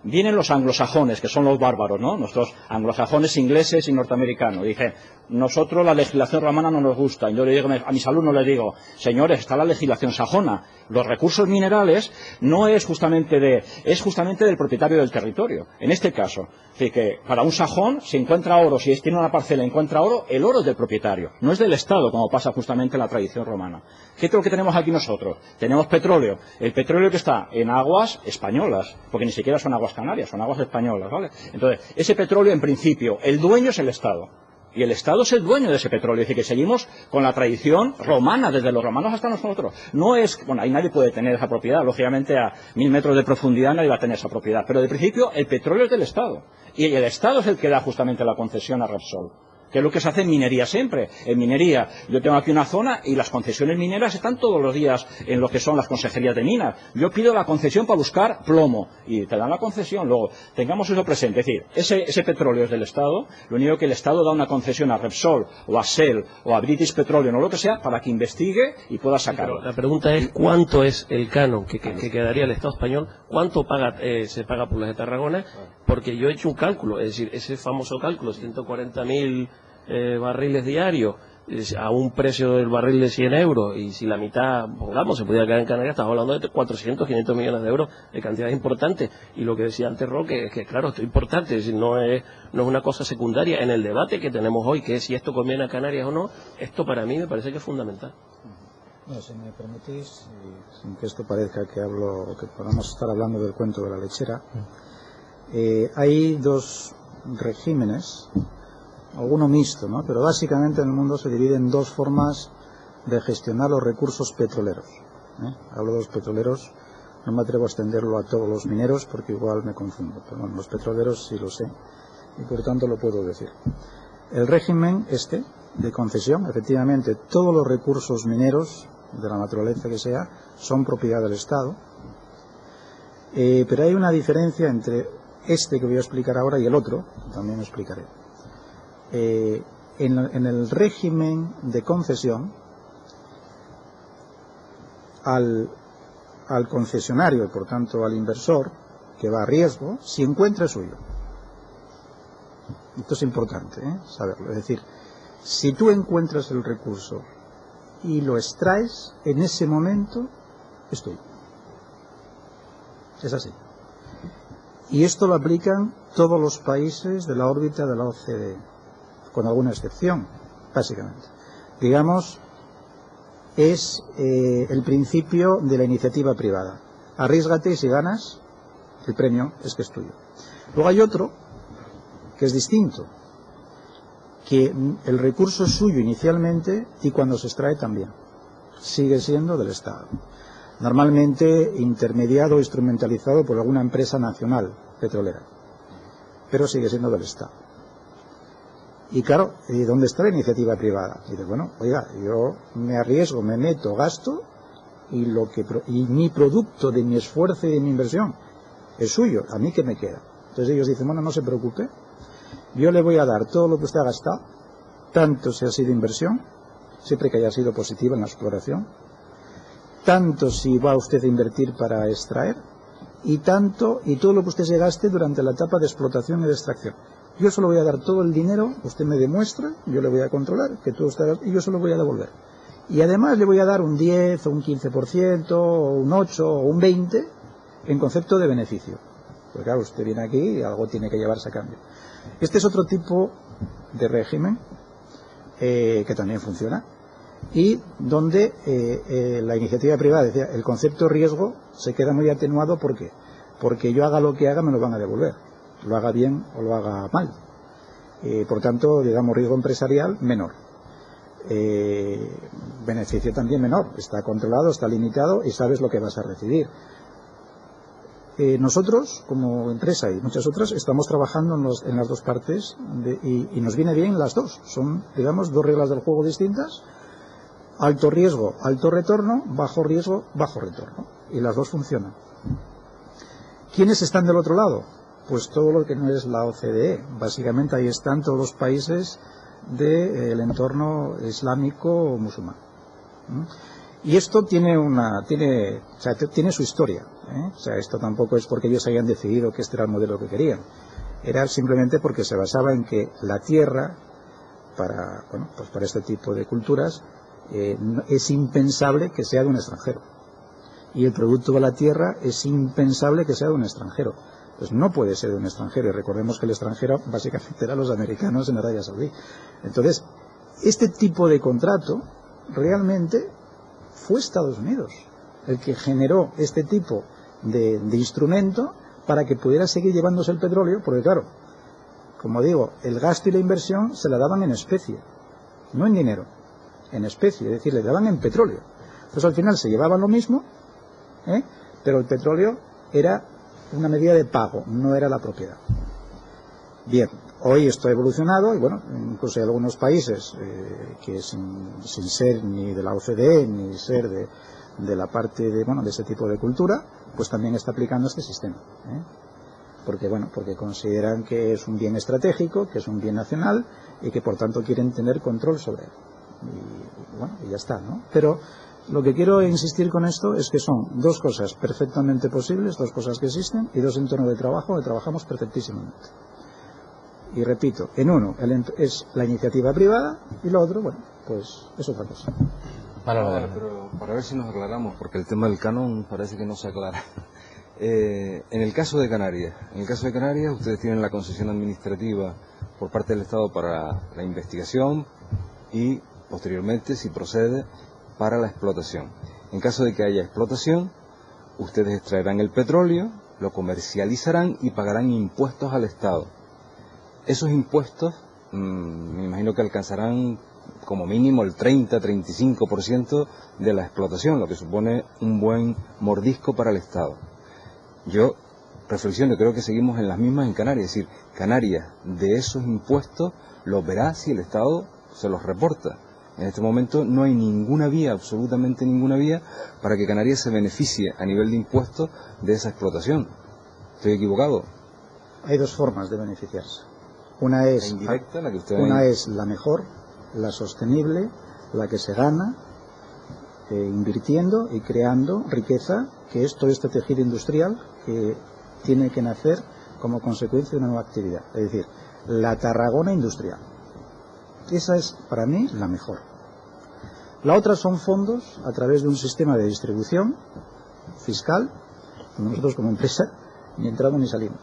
Vienen los anglosajones, que son los bárbaros, ¿no? Nuestros anglosajones ingleses y norteamericanos. Dicen, nosotros la legislación romana no nos gusta. Yo le digo a mis alumnos, les digo, señores, está la legislación sajona. Los recursos minerales no es justamente del propietario del territorio. En este caso, es decir, que para un sajón, si encuentra oro, si tiene una parcela y encuentra oro, el oro es del propietario, no es del Estado, como pasa justamente en la tradición romana. ¿Qué es lo que tenemos aquí nosotros? Tenemos petróleo. El petróleo que está en aguas españolas, porque ni siquiera son aguas canarias, son aguas españolas, ¿vale? Entonces, ese petróleo, en principio, el dueño es el Estado. Y el Estado es el dueño de ese petróleo. Es decir, que seguimos con la tradición romana, desde los romanos hasta nosotros. No es, bueno, ahí nadie puede tener esa propiedad. Lógicamente, a 1000 metros de profundidad nadie va a tener esa propiedad. Pero, de principio, el petróleo es del Estado. Y el Estado es el que da justamente la concesión a Repsol, que es lo que se hace en minería siempre. En minería, yo tengo aquí una zona y las concesiones mineras están todos los días en lo que son las consejerías de minas. Yo pido la concesión para buscar plomo y te dan la concesión. Luego, tengamos eso presente. Es decir, ese petróleo es del Estado. Lo único que el Estado da una concesión a Repsol o a Shell o a British Petroleum o lo que sea para que investigue y pueda sacarlo. La pregunta es, ¿cuánto es el canon que quedaría el Estado español? ¿Cuánto se paga por las de Tarragona? Porque yo he hecho un cálculo, es decir, ese famoso cálculo, 140.000 barriles diarios a un precio del barril de 100 euros, y si la mitad, pongamos, se pudiera quedar en Canarias, estamos hablando de 400, 500 millones de euros, de cantidades importantes. Y lo que decía antes Roque, es que claro, esto es importante, es decir, no es una cosa secundaria en el debate que tenemos hoy, que es si esto conviene a Canarias o no. Esto para mí me parece que es fundamental. No, si me permitís, sin que esto parezca que podamos estar hablando del cuento de la lechera, hay dos regímenes, alguno mixto, ¿no? Pero básicamente en el mundo se divide en dos formas de gestionar los recursos petroleros. Hablo de los petroleros, no me atrevo a extenderlo a todos los mineros porque igual me confundo, pero bueno, los petroleros sí lo sé y por tanto lo puedo decir. El régimen de concesión, efectivamente todos los recursos mineros de la naturaleza que sea son propiedad del Estado, pero hay una diferencia entre que voy a explicar ahora y el otro, también explicaré. En el régimen de concesión, al concesionario y por tanto al inversor que va a riesgo, si encuentra es suyo. Esto es importante saberlo. Es decir, si tú encuentras el recurso y lo extraes, en ese momento es tuyo. Es así. Y esto lo aplican todos los países de la órbita de la OCDE, con alguna excepción, básicamente. Digamos, es el principio de la iniciativa privada. Arriésgate y si ganas, el premio es que es tuyo. Luego hay otro que es distinto, que el recurso es suyo inicialmente y cuando se extrae también. Sigue siendo del Estado. Normalmente intermediado o instrumentalizado por alguna empresa nacional petrolera, pero sigue siendo del Estado. Y claro, ¿dónde está la iniciativa privada? Y dice, bueno, oiga, yo me arriesgo, me meto, gasto, y mi producto de mi esfuerzo y de mi inversión es suyo, ¿a mí qué me queda? Entonces ellos dicen, bueno, no se preocupe, yo le voy a dar todo lo que usted ha gastado, tanto si ha sido inversión, siempre que haya sido positiva en la exploración, tanto si va usted a invertir para extraer, y todo lo que usted se gaste durante la etapa de explotación y de extracción. Yo solo voy a dar todo el dinero, usted me demuestra, yo le voy a controlar, que todo está, y yo se lo voy a devolver. Y además le voy a dar un 10 o un 15%, o un 8 o un 20% en concepto de beneficio. Porque claro, usted viene aquí y algo tiene que llevarse a cambio. Este es otro tipo de régimen que también funciona y donde la iniciativa privada, decía, el concepto riesgo se queda muy atenuado. ¿Por qué? Porque yo haga lo que haga me lo van a devolver, lo haga bien o lo haga mal. Por tanto, digamos, riesgo empresarial menor, beneficio también menor, está controlado, está limitado y sabes lo que vas a recibir. Nosotros, como empresa y muchas otras, estamos trabajando en las dos partes y nos viene bien las dos. Son, digamos, dos reglas del juego distintas. Alto riesgo, alto retorno, bajo riesgo, bajo retorno. Y las dos funcionan. ¿Quiénes están del otro lado? Pues todo lo que no es la OCDE. Básicamente ahí están todos los países del entorno islámico o musulmán. Y esto tiene su historia. O sea, esto tampoco es porque ellos hayan decidido que este era el modelo que querían. Era simplemente porque se basaba en que la tierra para este tipo de culturas es impensable que sea de un extranjero. Y el producto de la tierra es impensable que sea de un extranjero. Pues no puede ser de un extranjero. Y recordemos que el extranjero básicamente eran los americanos en Arabia Saudí. Entonces, este tipo de contrato realmente fue Estados Unidos el que generó este tipo de instrumento para que pudiera seguir llevándose el petróleo, porque claro, como digo, el gasto y la inversión se la daban en especie, no en dinero, en especie, es decir, le daban en petróleo. Entonces al final se llevaban lo mismo, pero el petróleo era una medida de pago, no era la propiedad. Bien, hoy esto ha evolucionado y bueno, incluso hay algunos países que sin ser ni de la OCDE ni ser de la parte de ese tipo de cultura, pues también está aplicando este sistema. Porque consideran que es un bien estratégico, que es un bien nacional y que por tanto quieren tener control sobre él. Y ya está, ¿no? Pero lo que quiero insistir con esto es que son dos cosas perfectamente posibles, dos cosas que existen y dos entornos de trabajo que trabajamos perfectísimamente. Y repito, en uno es la iniciativa privada y lo otro, pues es otra cosa. Pero para ver si nos aclaramos, porque el tema del canon parece que no se aclara. En el caso de Canarias, ustedes tienen la concesión administrativa por parte del Estado para la investigación y posteriormente, si procede, para la explotación. En caso de que haya explotación, ustedes extraerán el petróleo, lo comercializarán y pagarán impuestos al Estado. Esos impuestos me imagino que alcanzarán como mínimo el 30-35% de la explotación, lo que supone un buen mordisco para el Estado. Yo reflexiono, creo que seguimos en las mismas en Canarias, es decir, Canarias de esos impuestos los verá si el Estado se los reporta. En este momento no hay ninguna vía, absolutamente ninguna vía, para que Canarias se beneficie a nivel de impuestos de esa explotación. ¿Estoy equivocado? Hay dos formas de beneficiarse. Una es la indirecta, la que usted es la mejor, la sostenible, la que se gana invirtiendo y creando riqueza, que es todo este tejido industrial que tiene que nacer como consecuencia de una nueva actividad. Es decir, la Tarragona industrial. Esa es, para mí, la mejor. La otra son fondos a través de un sistema de distribución fiscal. Nosotros como empresa ni entramos ni salimos.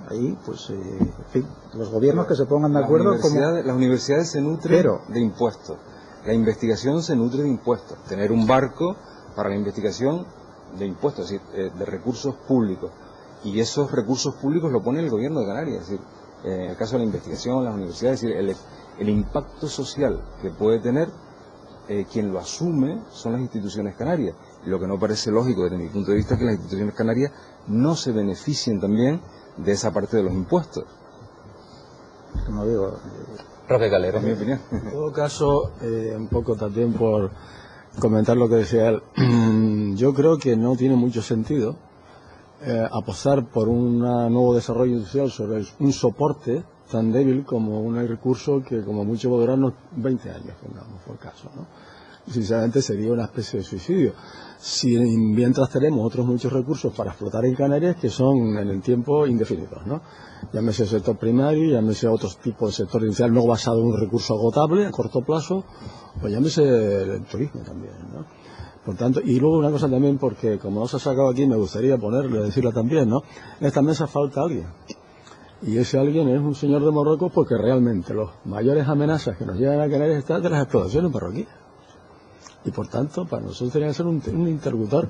Ahí, pues, en fin, los gobiernos que se pongan de acuerdo. Las universidades se nutren de impuestos. La investigación se nutre de impuestos. Tener un barco para la investigación de impuestos, es decir, de recursos públicos. Y esos recursos públicos lo pone el gobierno de Canarias. Es decir, en el caso de la investigación, las universidades, es decir, el impacto social que puede tener, quien lo asume son las instituciones canarias. Y lo que no parece lógico desde mi punto de vista es que las instituciones canarias no se beneficien también de esa parte de los impuestos. Como digo, Roque Calero, es mi opinión. En todo caso, un poco también por comentar lo que decía él, yo creo que no tiene mucho sentido apostar por un nuevo desarrollo industrial sobre un soporte tan débil como un recurso que como mucho va a durarnos 20 años, pongamos por caso, ¿no? Sinceramente sería una especie de suicidio. Si mientras tenemos otros muchos recursos para explotar en Canarias que son en el tiempo indefinidos, ¿no? Llámese el sector primario, llámese otros tipos de sector industrial no basado en un recurso agotable a corto plazo, o llámese el turismo también, ¿no? Por tanto, y luego una cosa también, porque como no se ha sacado aquí, me gustaría decirla también, ¿no? En esta mesa falta alguien. Y ese alguien es un señor de Marruecos, porque realmente las mayores amenazas que nos llegan a Canarias están de las explotaciones marroquíes. Y por tanto, para nosotros tenía que ser un interlocutor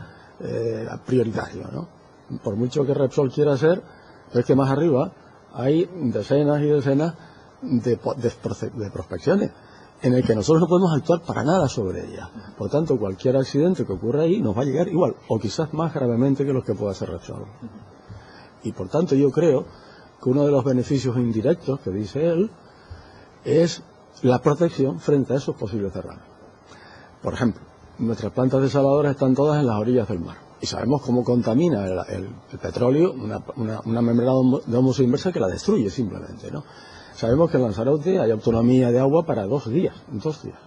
prioritario, ¿no? Por mucho que Repsol quiera ser, es que más arriba hay decenas y decenas de prospecciones en el que nosotros no podemos actuar para nada sobre ellas. Por tanto, cualquier accidente que ocurra ahí nos va a llegar igual, o quizás más gravemente que los que pueda hacer Repsol. Y por tanto, yo creo que uno de los beneficios indirectos que dice él es la protección frente a esos posibles derrames. Por ejemplo, nuestras plantas desaladoras están todas en las orillas del mar y sabemos cómo contamina el petróleo una membrana de ósmosis inversa que la destruye simplemente, ¿no? Sabemos que en Lanzarote hay autonomía de agua para 2 días, 2 días.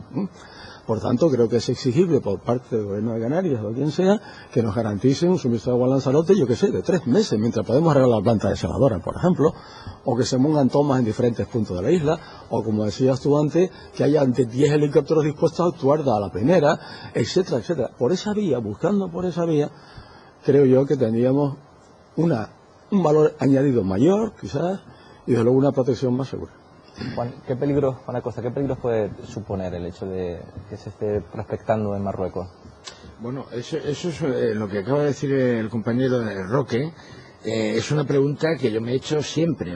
Por tanto, creo que es exigible por parte del Gobierno de Canarias o quien sea que nos garanticen un suministro de agua a Lanzarote, yo qué sé, de 3 meses, mientras podemos arreglar la planta desaladora, por ejemplo, o que se pongan tomas en diferentes puntos de la isla, o como decías tú antes, que haya ante 10 helicópteros dispuestos a actuar a la primera, etcétera, etcétera. Por esa vía, buscando por esa vía, creo yo que tendríamos un valor añadido mayor, quizás, y desde luego una protección más segura. Juan Acosta, ¿qué peligros puede suponer el hecho de que se esté prospectando en Marruecos? Bueno, eso es lo que acaba de decir el compañero Roque. Es una pregunta que yo me he hecho siempre,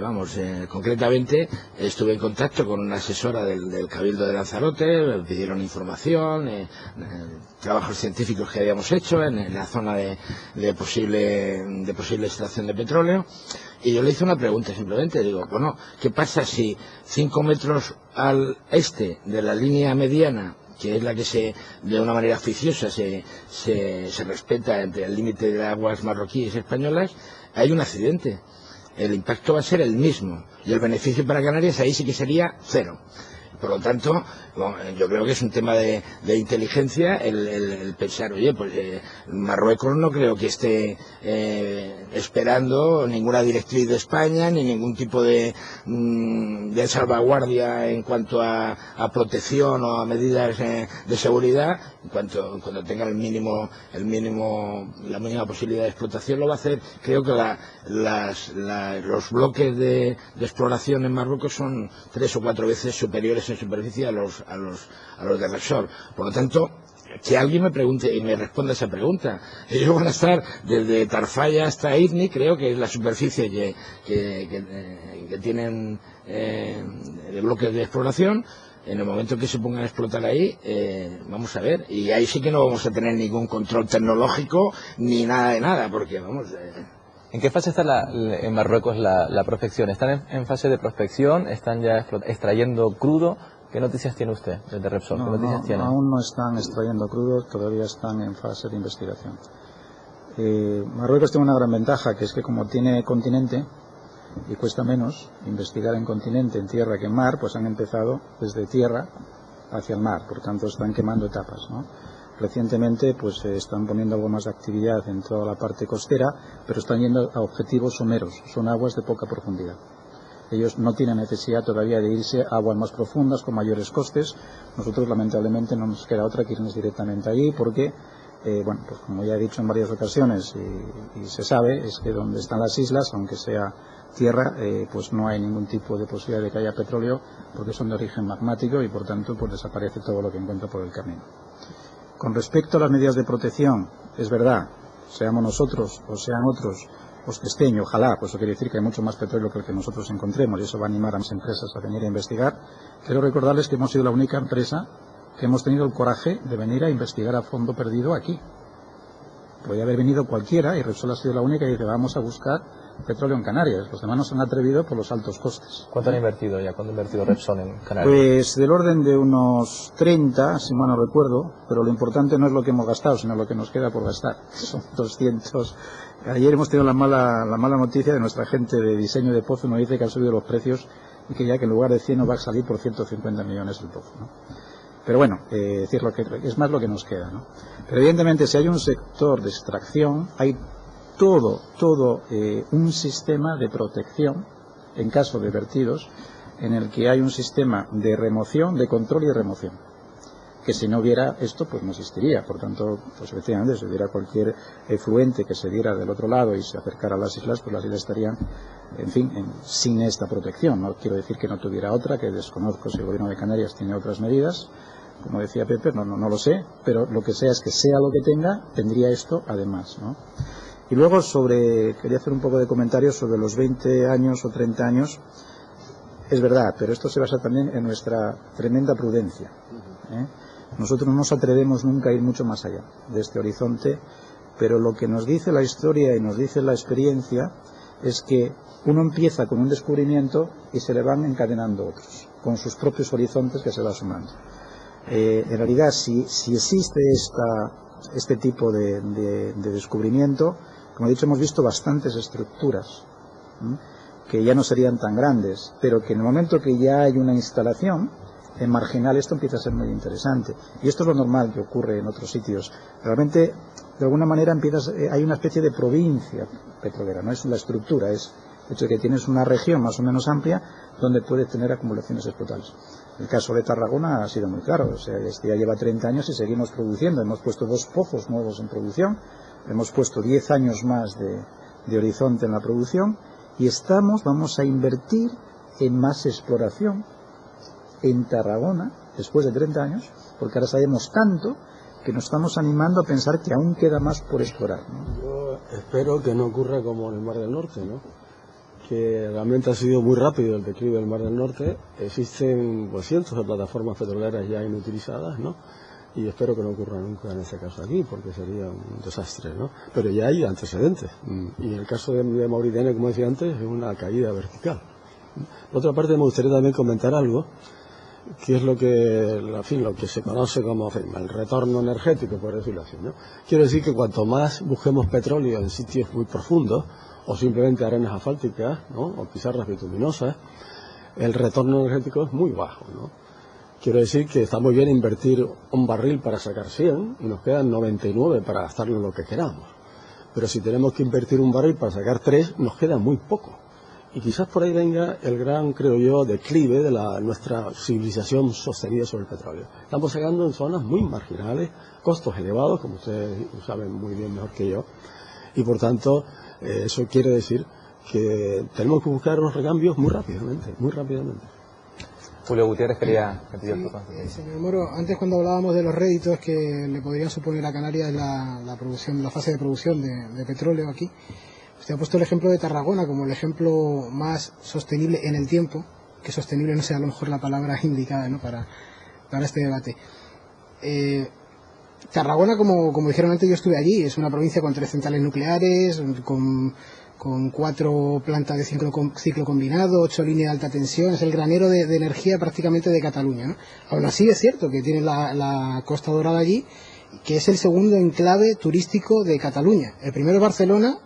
concretamente estuve en contacto con una asesora del Cabildo de Lanzarote, me pidieron información, trabajos científicos que habíamos hecho en la zona de posible extracción de petróleo, y yo le hice una pregunta simplemente, digo, bueno, ¿qué pasa si 5 metros al este de la línea mediana, que es la que de una manera oficiosa se respeta entre el límite de aguas marroquíes y españolas, hay un accidente? El impacto va a ser el mismo y el beneficio para Canarias ahí sí que sería 0. Por lo tanto, yo creo que es un tema de inteligencia el pensar, oye, pues Marruecos no creo que esté esperando ninguna directriz de España ni ningún tipo de salvaguardia en cuanto a protección o a medidas de seguridad. Cuando tenga la mínima posibilidad de explotación lo va a hacer. Creo que los bloques de exploración en Marruecos son 3 o 4 veces superiores en superficie a los de Repsol. Por lo tanto, que alguien me pregunte y me responda esa pregunta. Ellos van a estar desde Tarfaya hasta Idni, creo que es la superficie que tienen de bloques de exploración. En el momento que se pongan a explotar ahí, vamos a ver, y ahí sí que no vamos a tener ningún control tecnológico ni nada de nada, porque ¿En qué fase está en Marruecos la prospección? ¿Están en fase de prospección? ¿Están ya extrayendo crudo? ¿Qué noticias tiene usted desde Repsol? ¿Qué noticias tiene? Aún no están extrayendo crudo, todavía están en fase de investigación. Marruecos tiene una gran ventaja, que es que como tiene continente y cuesta menos investigar en continente, en tierra que en mar, pues han empezado desde tierra hacia el mar, por tanto están quemando etapas, ¿no? Recientemente pues están poniendo algo más de actividad en toda la parte costera, pero están yendo a objetivos someros, son aguas de poca profundidad. Ellos no tienen necesidad todavía de irse a aguas más profundas con mayores costes. Nosotros lamentablemente no nos queda otra que irnos directamente allí porque, pues como ya he dicho en varias ocasiones y se sabe, es que donde están las islas, aunque sea tierra, pues no hay ningún tipo de posibilidad de que haya petróleo porque son de origen magmático y por tanto pues desaparece todo lo que encuentra por el camino. Con respecto a las medidas de protección, es verdad, seamos nosotros o sean otros los que estén, y ojalá, pues eso quiere decir que hay mucho más petróleo que el que nosotros encontremos y eso va a animar a las empresas a venir a investigar. Quiero recordarles que hemos sido la única empresa que hemos tenido el coraje de venir a investigar a fondo perdido aquí. Podría haber venido cualquiera y Repsol ha sido la única y dice vamos a buscar petróleo en Canarias. Los demás no se han atrevido por los altos costes. ¿Cuánto han invertido ya? ¿Cuánto ha invertido Repsol en Canarias? Pues del orden de unos 30, si mal no recuerdo, pero lo importante no es lo que hemos gastado, sino lo que nos queda por gastar. Son 200. Ayer hemos tenido la mala noticia de nuestra gente de diseño de pozo, nos dice que han subido los precios y que ya que en lugar de 100 nos va a salir por 150 millones el pozo, ¿no? Pero bueno, decir lo que es más lo que nos queda, ¿no? Pero evidentemente si hay un sector de extracción, hay todo un sistema de protección en caso de vertidos en el que hay un sistema de remoción, de control y remoción, que si no hubiera esto pues no existiría. Por tanto, pues efectivamente si hubiera cualquier efluente que se diera del otro lado y se acercara a las islas, pues las islas estarían, en fin, sin esta protección. No quiero decir que no tuviera otra, que desconozco si el gobierno de Canarias tiene otras medidas, como decía Pepe, no lo sé, pero lo que sea es que sea lo que tenga, tendría esto además, ¿no? Y luego quería hacer un poco de comentarios sobre los 20 años o 30 años. Es verdad, pero esto se basa también en nuestra tremenda prudencia, ¿eh? Nosotros no nos atrevemos nunca a ir mucho más allá de este horizonte, pero lo que nos dice la historia y nos dice la experiencia es que uno empieza con un descubrimiento y se le van encadenando otros, con sus propios horizontes que se va sumando. En realidad, si existe este tipo de descubrimiento, como he dicho, hemos visto bastantes estructuras que ya no serían tan grandes, pero que en el momento que ya hay una instalación en marginal, esto empieza a ser muy interesante. Y esto es lo normal que ocurre en otros sitios. Realmente, de alguna manera, hay una especie de provincia petrolera, no es la estructura, es el hecho de que tienes una región más o menos amplia donde puedes tener acumulaciones explotables. El caso de Tarragona ha sido muy claro, o sea, ya lleva 30 años y seguimos produciendo. Hemos puesto 2 pozos nuevos en producción, hemos puesto 10 años más de horizonte en la producción y vamos a invertir en más exploración en Tarragona, después de 30 años, porque ahora sabemos tanto que nos estamos animando a pensar que aún queda más por explorar, ¿no? Yo espero que no ocurra como en el Mar del Norte, ¿no? Que realmente ha sido muy rápido el declive del Mar del Norte. Existen pues, cientos de plataformas petroleras ya inutilizadas, ¿no? Y espero que no ocurra nunca en ese caso aquí, porque sería un desastre, ¿no? Pero ya hay antecedentes. Y en el caso de Mauritania, como decía antes, es una caída vertical. Por otra parte, me gustaría también comentar algo, que es lo que se conoce como el retorno energético, por decirlo así, ¿no? Quiero decir que cuanto más busquemos petróleo en sitios muy profundos, o simplemente arenas asfálticas, ¿no? O pizarras bituminosas, el retorno energético es muy bajo, ¿no? Quiero decir que está muy bien invertir un barril para sacar 100 y nos quedan 99 para gastarlo en lo que queramos. Pero si tenemos que invertir un barril para sacar 3, nos queda muy poco. Y quizás por ahí venga el gran, creo yo, declive de nuestra civilización sostenida sobre el petróleo. Estamos llegando en zonas muy marginales, costos elevados, como ustedes saben muy bien mejor que yo, y por tanto eso quiere decir que tenemos que buscar unos recambios muy rápidamente, muy rápidamente. Julio Gutiérrez quería pedir señor Moro, antes cuando hablábamos de los réditos que le podrían suponer a Canarias la fase de producción de petróleo aquí, usted ha puesto el ejemplo de Tarragona como el ejemplo más sostenible en el tiempo, que sostenible no sea a lo mejor la palabra indicada, ¿no? para este debate. Tarragona, como dijeron antes, yo estuve allí, es una provincia con 3 centrales nucleares, con 4 plantas de ciclo combinado, 8 líneas de alta tensión, es el granero de energía prácticamente de Cataluña, ¿no? Aún así es cierto que tiene la Costa Dorada allí, que es el segundo enclave turístico de Cataluña. El primero es Barcelona,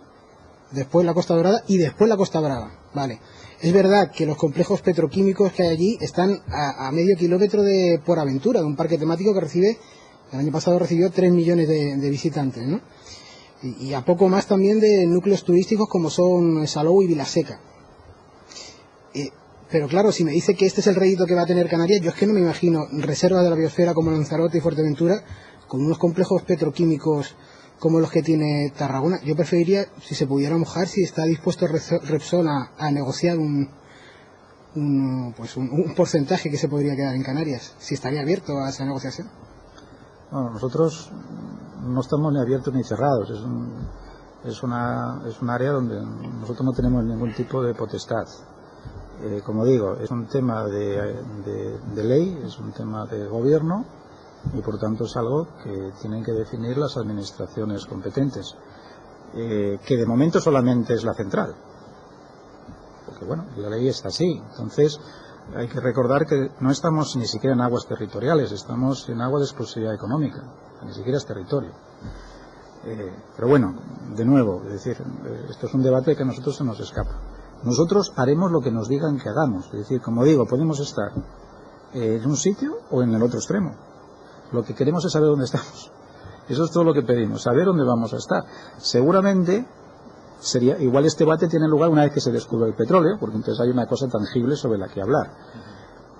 después la Costa Dorada y después la Costa Brava. Vale. Es verdad que los complejos petroquímicos que hay allí están a medio kilómetro de Port Aventura, de un parque temático que el año pasado recibió 3 millones de visitantes, ¿no? Y a poco más también de núcleos turísticos como son Salou y Vilaseca. Pero claro, si me dice que este es el rédito que va a tener Canarias, yo es que no me imagino reservas de la biosfera como Lanzarote y Fuerteventura con unos complejos petroquímicos como los que tiene Tarragona. Yo preferiría, si se pudiera mojar, si está dispuesto Repsol a negociar un porcentaje que se podría quedar en Canarias, si estaría abierto a esa negociación. Bueno, nosotros no estamos ni abiertos ni cerrados, es un área donde nosotros no tenemos ningún tipo de potestad. Como digo, es un tema de ley, es un tema de gobierno y por tanto es algo que tienen que definir las administraciones competentes, que de momento solamente es la central, porque bueno, la ley está así. Entonces hay que recordar que no estamos ni siquiera en aguas territoriales, estamos en agua de exclusividad económica, ni siquiera es territorio. Pero bueno, de nuevo, es decir, esto es un debate que a nosotros se nos escapa. Nosotros haremos lo que nos digan que hagamos, es decir, como digo, podemos estar en un sitio o en el otro extremo. Lo que queremos es saber dónde estamos. Eso es todo lo que pedimos, saber dónde vamos a estar. Seguramente igual este debate tiene lugar una vez que se descubre el petróleo, porque entonces hay una cosa tangible sobre la que hablar.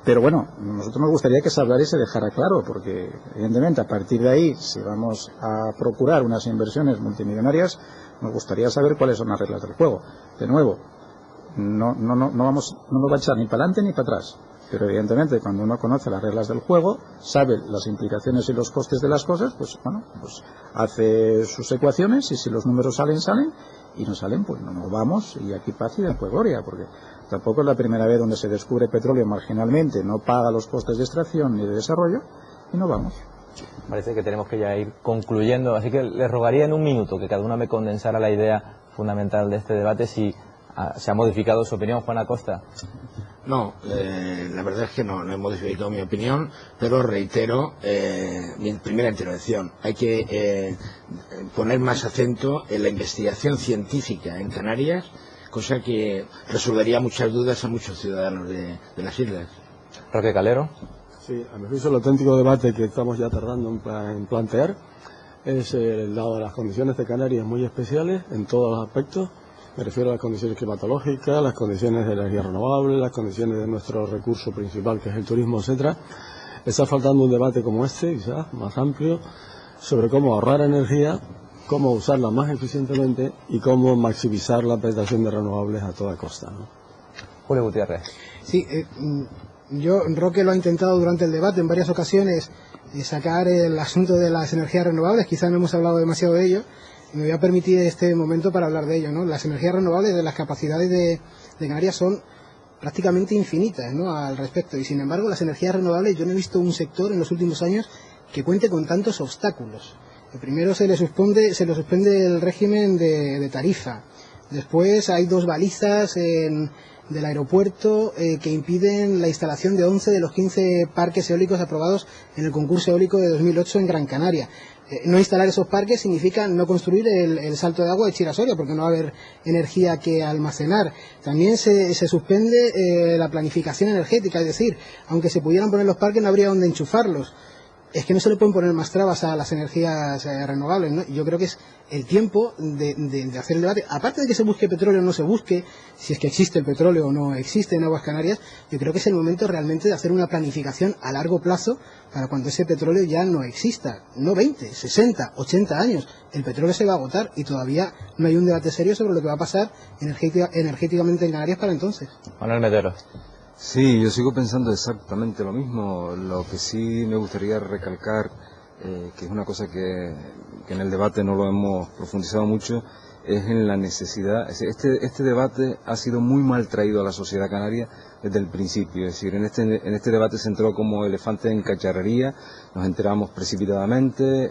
Pero bueno, nosotros nos gustaría que se hablara y se dejara claro, porque evidentemente a partir de ahí, si vamos a procurar unas inversiones multimillonarias, nos gustaría saber cuáles son las reglas del juego. De nuevo, no nos va a echar ni para adelante ni para atrás. Pero evidentemente cuando uno conoce las reglas del juego, sabe las implicaciones y los costes de las cosas, pues hace sus ecuaciones y si los números salen, y no salen, pues no nos vamos y aquí paz y después gloria, porque tampoco es la primera vez donde se descubre petróleo marginalmente, no paga los costes de extracción ni de desarrollo y no vamos. Parece que tenemos que ya ir concluyendo, así que les rogaría en un minuto que cada uno me condensara la idea fundamental de este debate, si se ha modificado su opinión, Juan Acosta. No, la verdad es que no he modificado mi opinión, pero reitero mi primera intervención. Hay que poner más acento en la investigación científica en Canarias, cosa que resolvería muchas dudas a muchos ciudadanos de las islas. Roque Calero. Sí, a mi juicio el auténtico debate que estamos ya tardando en plantear es dado las condiciones de Canarias muy especiales en todos los aspectos. Me refiero a las condiciones climatológicas, las condiciones de energía renovable, las condiciones de nuestro recurso principal que es el turismo, etcétera. Está faltando un debate como este, quizás más amplio, sobre cómo ahorrar energía, cómo usarla más eficientemente y cómo maximizar la prestación de renovables a toda costa, ¿no? Julio Gutiérrez. Sí, Roque lo ha intentado durante el debate en varias ocasiones sacar el asunto de las energías renovables, quizás no hemos hablado demasiado de ello, y me voy a permitir este momento para hablar de ello, ¿no? Las energías renovables, de las capacidades de Canarias son prácticamente infinitas, ¿no?, al respecto, y sin embargo las energías renovables, yo no he visto un sector en los últimos años que cuente con tantos obstáculos. Primero se le suspende el régimen de tarifa, después hay 2 balizas del aeropuerto que impiden la instalación de 11 de los 15 parques eólicos aprobados en el concurso eólico de 2008 en Gran Canaria. No instalar esos parques significa no construir el salto de agua de Chirasoria, porque no va a haber energía que almacenar. También se suspende la planificación energética, es decir, aunque se pudieran poner los parques no habría donde enchufarlos. Es que no se le pueden poner más trabas a las energías renovables, ¿no? Yo creo que es el tiempo de hacer el debate. Aparte de que se busque petróleo o no se busque, si es que existe el petróleo o no existe en Aguas Canarias, yo creo que es el momento realmente de hacer una planificación a largo plazo para cuando ese petróleo ya no exista. No 20, 60, 80 años. El petróleo se va a agotar y todavía no hay un debate serio sobre lo que va a pasar energéticamente en Canarias para entonces. Manuel Mederos. Sí, yo sigo pensando exactamente lo mismo. Lo que sí me gustaría recalcar, que es una cosa que en el debate no lo hemos profundizado mucho, es en la necesidad. Este debate ha sido muy mal traído a la sociedad canaria desde el principio. Es decir, en este debate se entró como elefante en cacharrería, nos enteramos precipitadamente,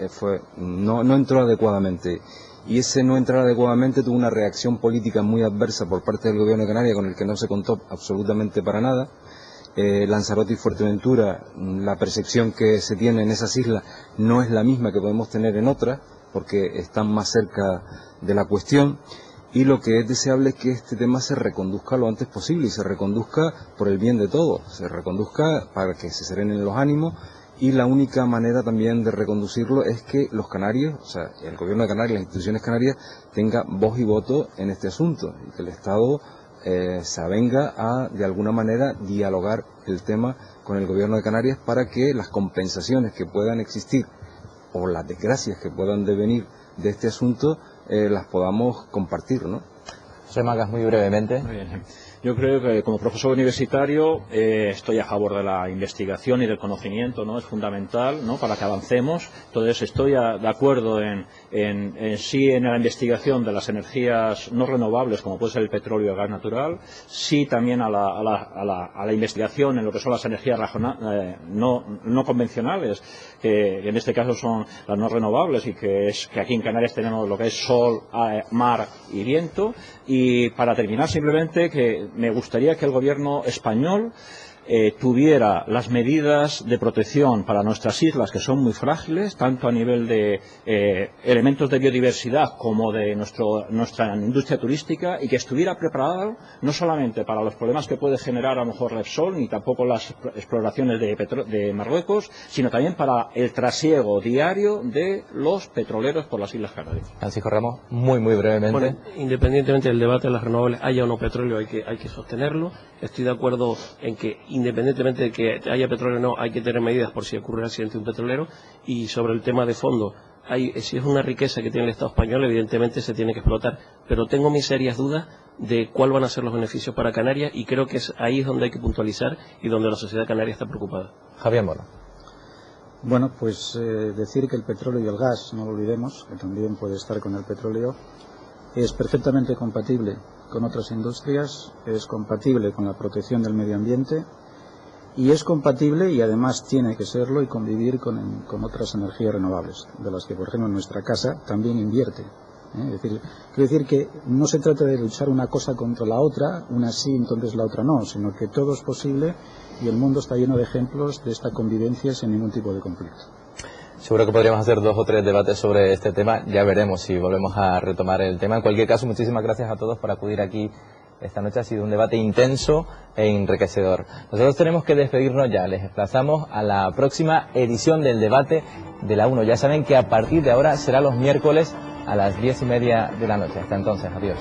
no entró adecuadamente. Y ese no entrar adecuadamente tuvo una reacción política muy adversa por parte del gobierno de Canarias, con el que no se contó absolutamente para nada. Lanzarote y Fuerteventura, la percepción que se tiene en esas islas no es la misma que podemos tener en otras, porque están más cerca de la cuestión. Y lo que es deseable es que este tema se reconduzca lo antes posible, y se reconduzca por el bien de todos, se reconduzca para que se serenen los ánimos. Y la única manera también de reconducirlo es que los canarios, o sea, el gobierno de Canarias, las instituciones canarias, tenga voz y voto en este asunto, y que el Estado se avenga a, de alguna manera, dialogar el tema con el gobierno de Canarias para que las compensaciones que puedan existir o las desgracias que puedan devenir de este asunto las podamos compartir, ¿no? José Mangas, muy brevemente. Muy bien. Yo creo que como profesor universitario estoy a favor de la investigación y del conocimiento, ¿no? Es fundamental, ¿no?, para que avancemos. Entonces estoy de acuerdo en la investigación de las energías no renovables, como puede ser el petróleo y el gas natural, sí también a la investigación en lo que son las energías no convencionales, que en este caso son las no renovables, y que aquí en Canarias tenemos lo que es sol, mar y viento. Y para terminar, simplemente que me gustaría que el gobierno español tuviera las medidas de protección para nuestras islas, que son muy frágiles, tanto a nivel de elementos de biodiversidad como de nuestra industria turística, y que estuviera preparado no solamente para los problemas que puede generar a lo mejor Repsol, ni tampoco las exploraciones de Marruecos, sino también para el trasiego diario de los petroleros por las Islas Canarias. Francisco Ramos, muy brevemente. Bueno, independientemente del debate de las renovables, haya o no petróleo, hay que sostenerlo. Estoy de acuerdo en que, independientemente de que haya petróleo o no, hay que tener medidas por si ocurre el accidente de un petrolero. Y sobre el tema de fondo, si es una riqueza que tiene el Estado español, evidentemente se tiene que explotar, pero tengo mis serias dudas de cuáles van a ser los beneficios para Canarias, y creo que ahí es donde hay que puntualizar y donde la sociedad canaria está preocupada. Javier Mora. Bueno, pues decir que el petróleo y el gas, no lo olvidemos, que también puede estar con el petróleo, es perfectamente compatible con otras industrias, es compatible con la protección del medio ambiente, y es compatible, y además tiene que serlo, y convivir con otras energías renovables, de las que, por ejemplo, en nuestra casa también invierte. Es decir, quiero decir que no se trata de luchar una cosa contra la otra, una sí, entonces la otra no, sino que todo es posible, y el mundo está lleno de ejemplos de esta convivencia sin ningún tipo de conflicto. Seguro que podríamos hacer 2 o 3 debates sobre este tema, ya veremos si volvemos a retomar el tema. En cualquier caso, muchísimas gracias a todos por acudir aquí Esta noche ha sido un debate intenso e enriquecedor. Nosotros tenemos que despedirnos ya. Les desplazamos a la próxima edición del debate de la 1. Ya saben que a partir de ahora será los miércoles a las 10:30 de la noche. Hasta entonces, adiós.